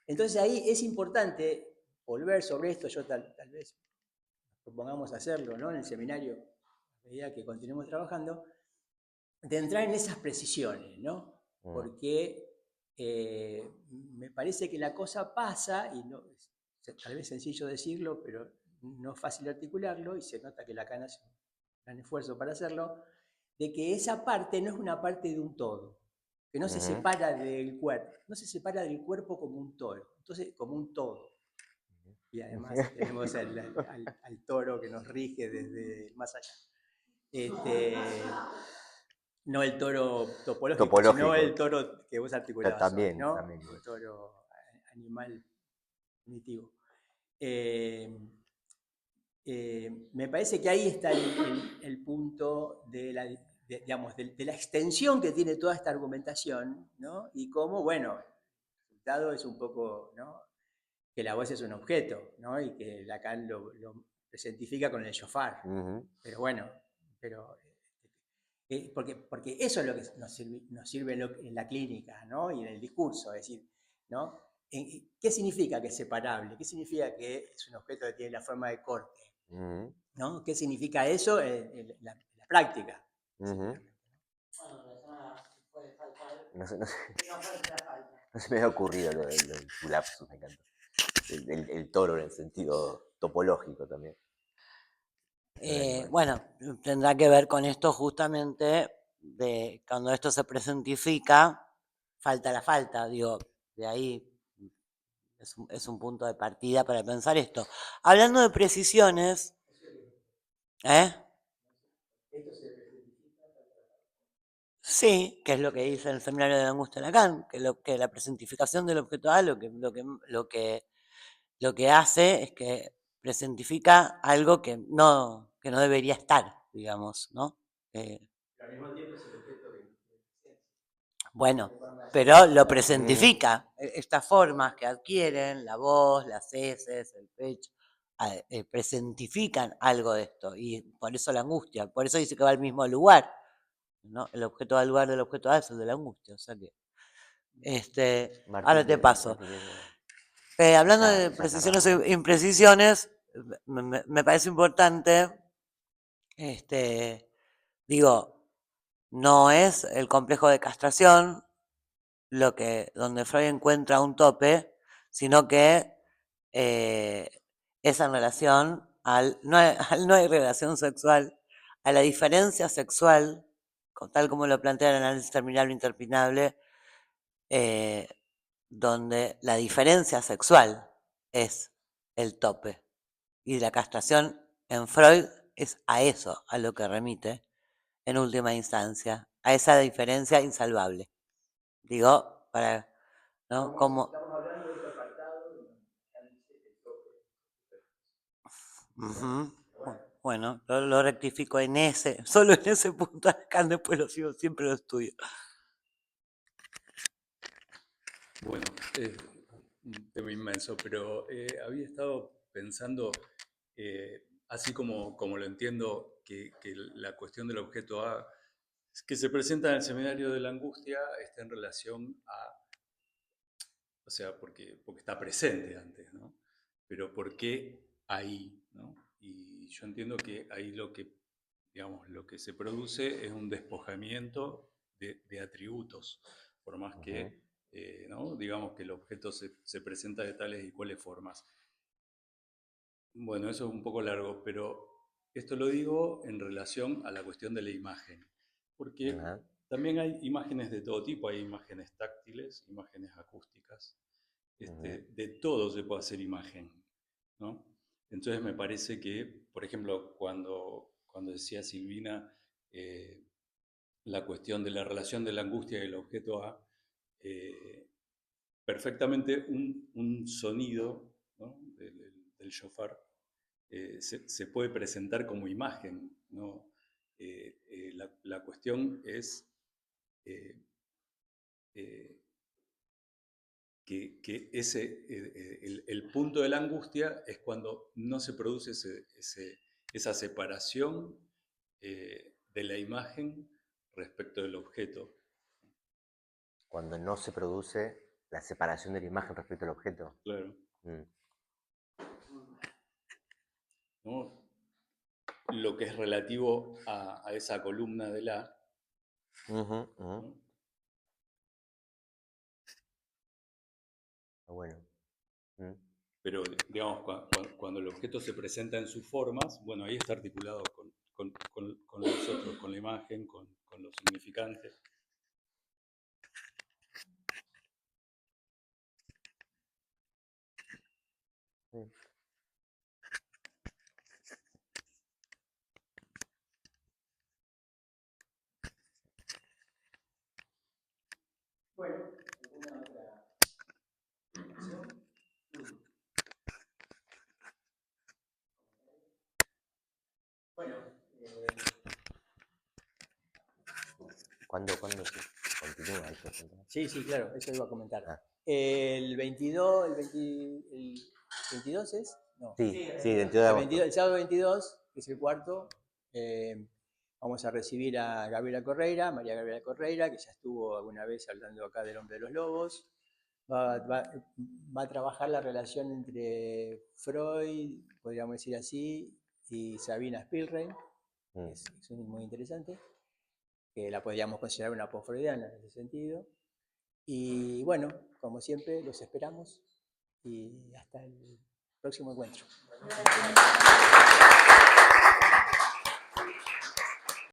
Entonces ahí es importante volver sobre esto, yo tal vez propongamos hacerlo, ¿no? En el seminario, a medida que continuemos trabajando, de entrar en esas precisiones, ¿no? Porque me parece que la cosa pasa, y no, tal vez sencillo decirlo, pero no es fácil articularlo, y se nota que Lacan hace un gran esfuerzo para hacerlo, de que esa parte no es una parte de un todo, que no se separa del cuerpo, no se separa del cuerpo como un toro, entonces como un todo. Y además tenemos al toro que nos rige desde más allá. No el toro topológico, sino el toro que vos articulabas También, hoy, ¿no? también. El toro animal primitivo. Me parece que ahí está el punto de la, digamos, de la extensión que tiene toda esta argumentación, ¿no? Y cómo, bueno, el resultado es un poco, ¿no? Que la voz es un objeto, ¿no? Y que Lacan lo presentifica con el shofar. Pero bueno, porque eso es lo que nos sirve en la clínica, ¿no? Y en el discurso, es decir, ¿no? ¿Qué significa que es separable? ¿Qué significa que es un objeto que tiene la forma de corte? ¿No? ¿Qué significa eso en la práctica? No se me había ocurrido lo del lapsus, me encanta. El toro en el sentido topológico también. Bueno, tendrá que ver con esto justamente de cuando esto se presentifica, falta la falta, digo, de ahí es un punto de partida para pensar esto. Hablando de precisiones, sí, que es lo que dice el seminario de Angustia Lacan, que la presentificación del objeto A lo que hace es que presentifica algo que no debería estar, digamos, ¿no? Pero al mismo tiempo es el objeto de Bueno, pero lo presentifica. Estas formas que adquieren, la voz, las heces, el pecho, presentifican algo de esto. Y por eso la angustia. Por eso dice que va al mismo lugar, ¿no? El objeto va al lugar del objeto A es el de la angustia. O sea que, ahora te paso. Hablando de precisiones e imprecisiones, me parece importante, digo, no es el complejo de castración donde Freud encuentra un tope, sino que es en relación al no hay relación sexual, a la diferencia sexual, tal como lo plantea el análisis terminal o interpinable, donde la diferencia sexual es el tope. Y la castración en Freud es a eso a lo que remite, en última instancia, a esa diferencia insalvable. Digo, para, ¿no? Como... Estamos hablando de este apartado de análisis del tope. Bueno, lo rectifico solo en ese punto, acá después siempre lo estudio. Bueno, es un tema inmenso, pero había estado pensando, así como lo entiendo, que la cuestión del objeto A que se presenta en el seminario de la angustia está en relación a, o sea, porque está presente antes, ¿no? Pero ¿por qué ahí, ¿no? Y yo entiendo que ahí digamos, lo que se produce es un despojamiento de atributos, por más que, ¿no? Digamos que el objeto se presenta de tales y cuales formas. Bueno, eso es un poco largo, pero esto lo digo en relación a la cuestión de la imagen, porque Ajá. también hay imágenes de todo tipo, hay imágenes táctiles, imágenes acústicas, de todo se puede hacer imagen, ¿no? Entonces me parece que, por ejemplo, cuando decía Silvina la cuestión de la relación de la angustia y el objeto A, perfectamente un sonido, ¿no? del shofar se puede presentar como imagen, ¿no? La cuestión es eh, eh, que el punto de la angustia es cuando no se produce esa separación de la imagen respecto del objeto. Cuando no se produce la separación de la imagen respecto al objeto. Claro. ¿No? Lo que es relativo a esa columna de la... ¿no? Bueno. Pero, digamos, cuando el objeto se presenta en sus formas, bueno, ahí está articulado con los otros, con la imagen, con los significantes. Sí. Bueno, ¿alguna otra información? Bueno, ¿Cuándo se continúa eso? sí, claro, eso iba a comentar. Ah. El 22, el 22 es, no. Sí, 22 de agosto. El sábado 22, que es el cuarto, vamos a recibir a Gabriela Correira, María Gabriela Correira, que ya estuvo alguna vez hablando acá del Hombre de los Lobos. Va a trabajar la relación entre Freud, podríamos decir así, y Sabina Spielrein. Es muy interesante, que la podríamos considerar una post-freudiana en ese sentido. Y bueno, como siempre, los esperamos y hasta el próximo encuentro.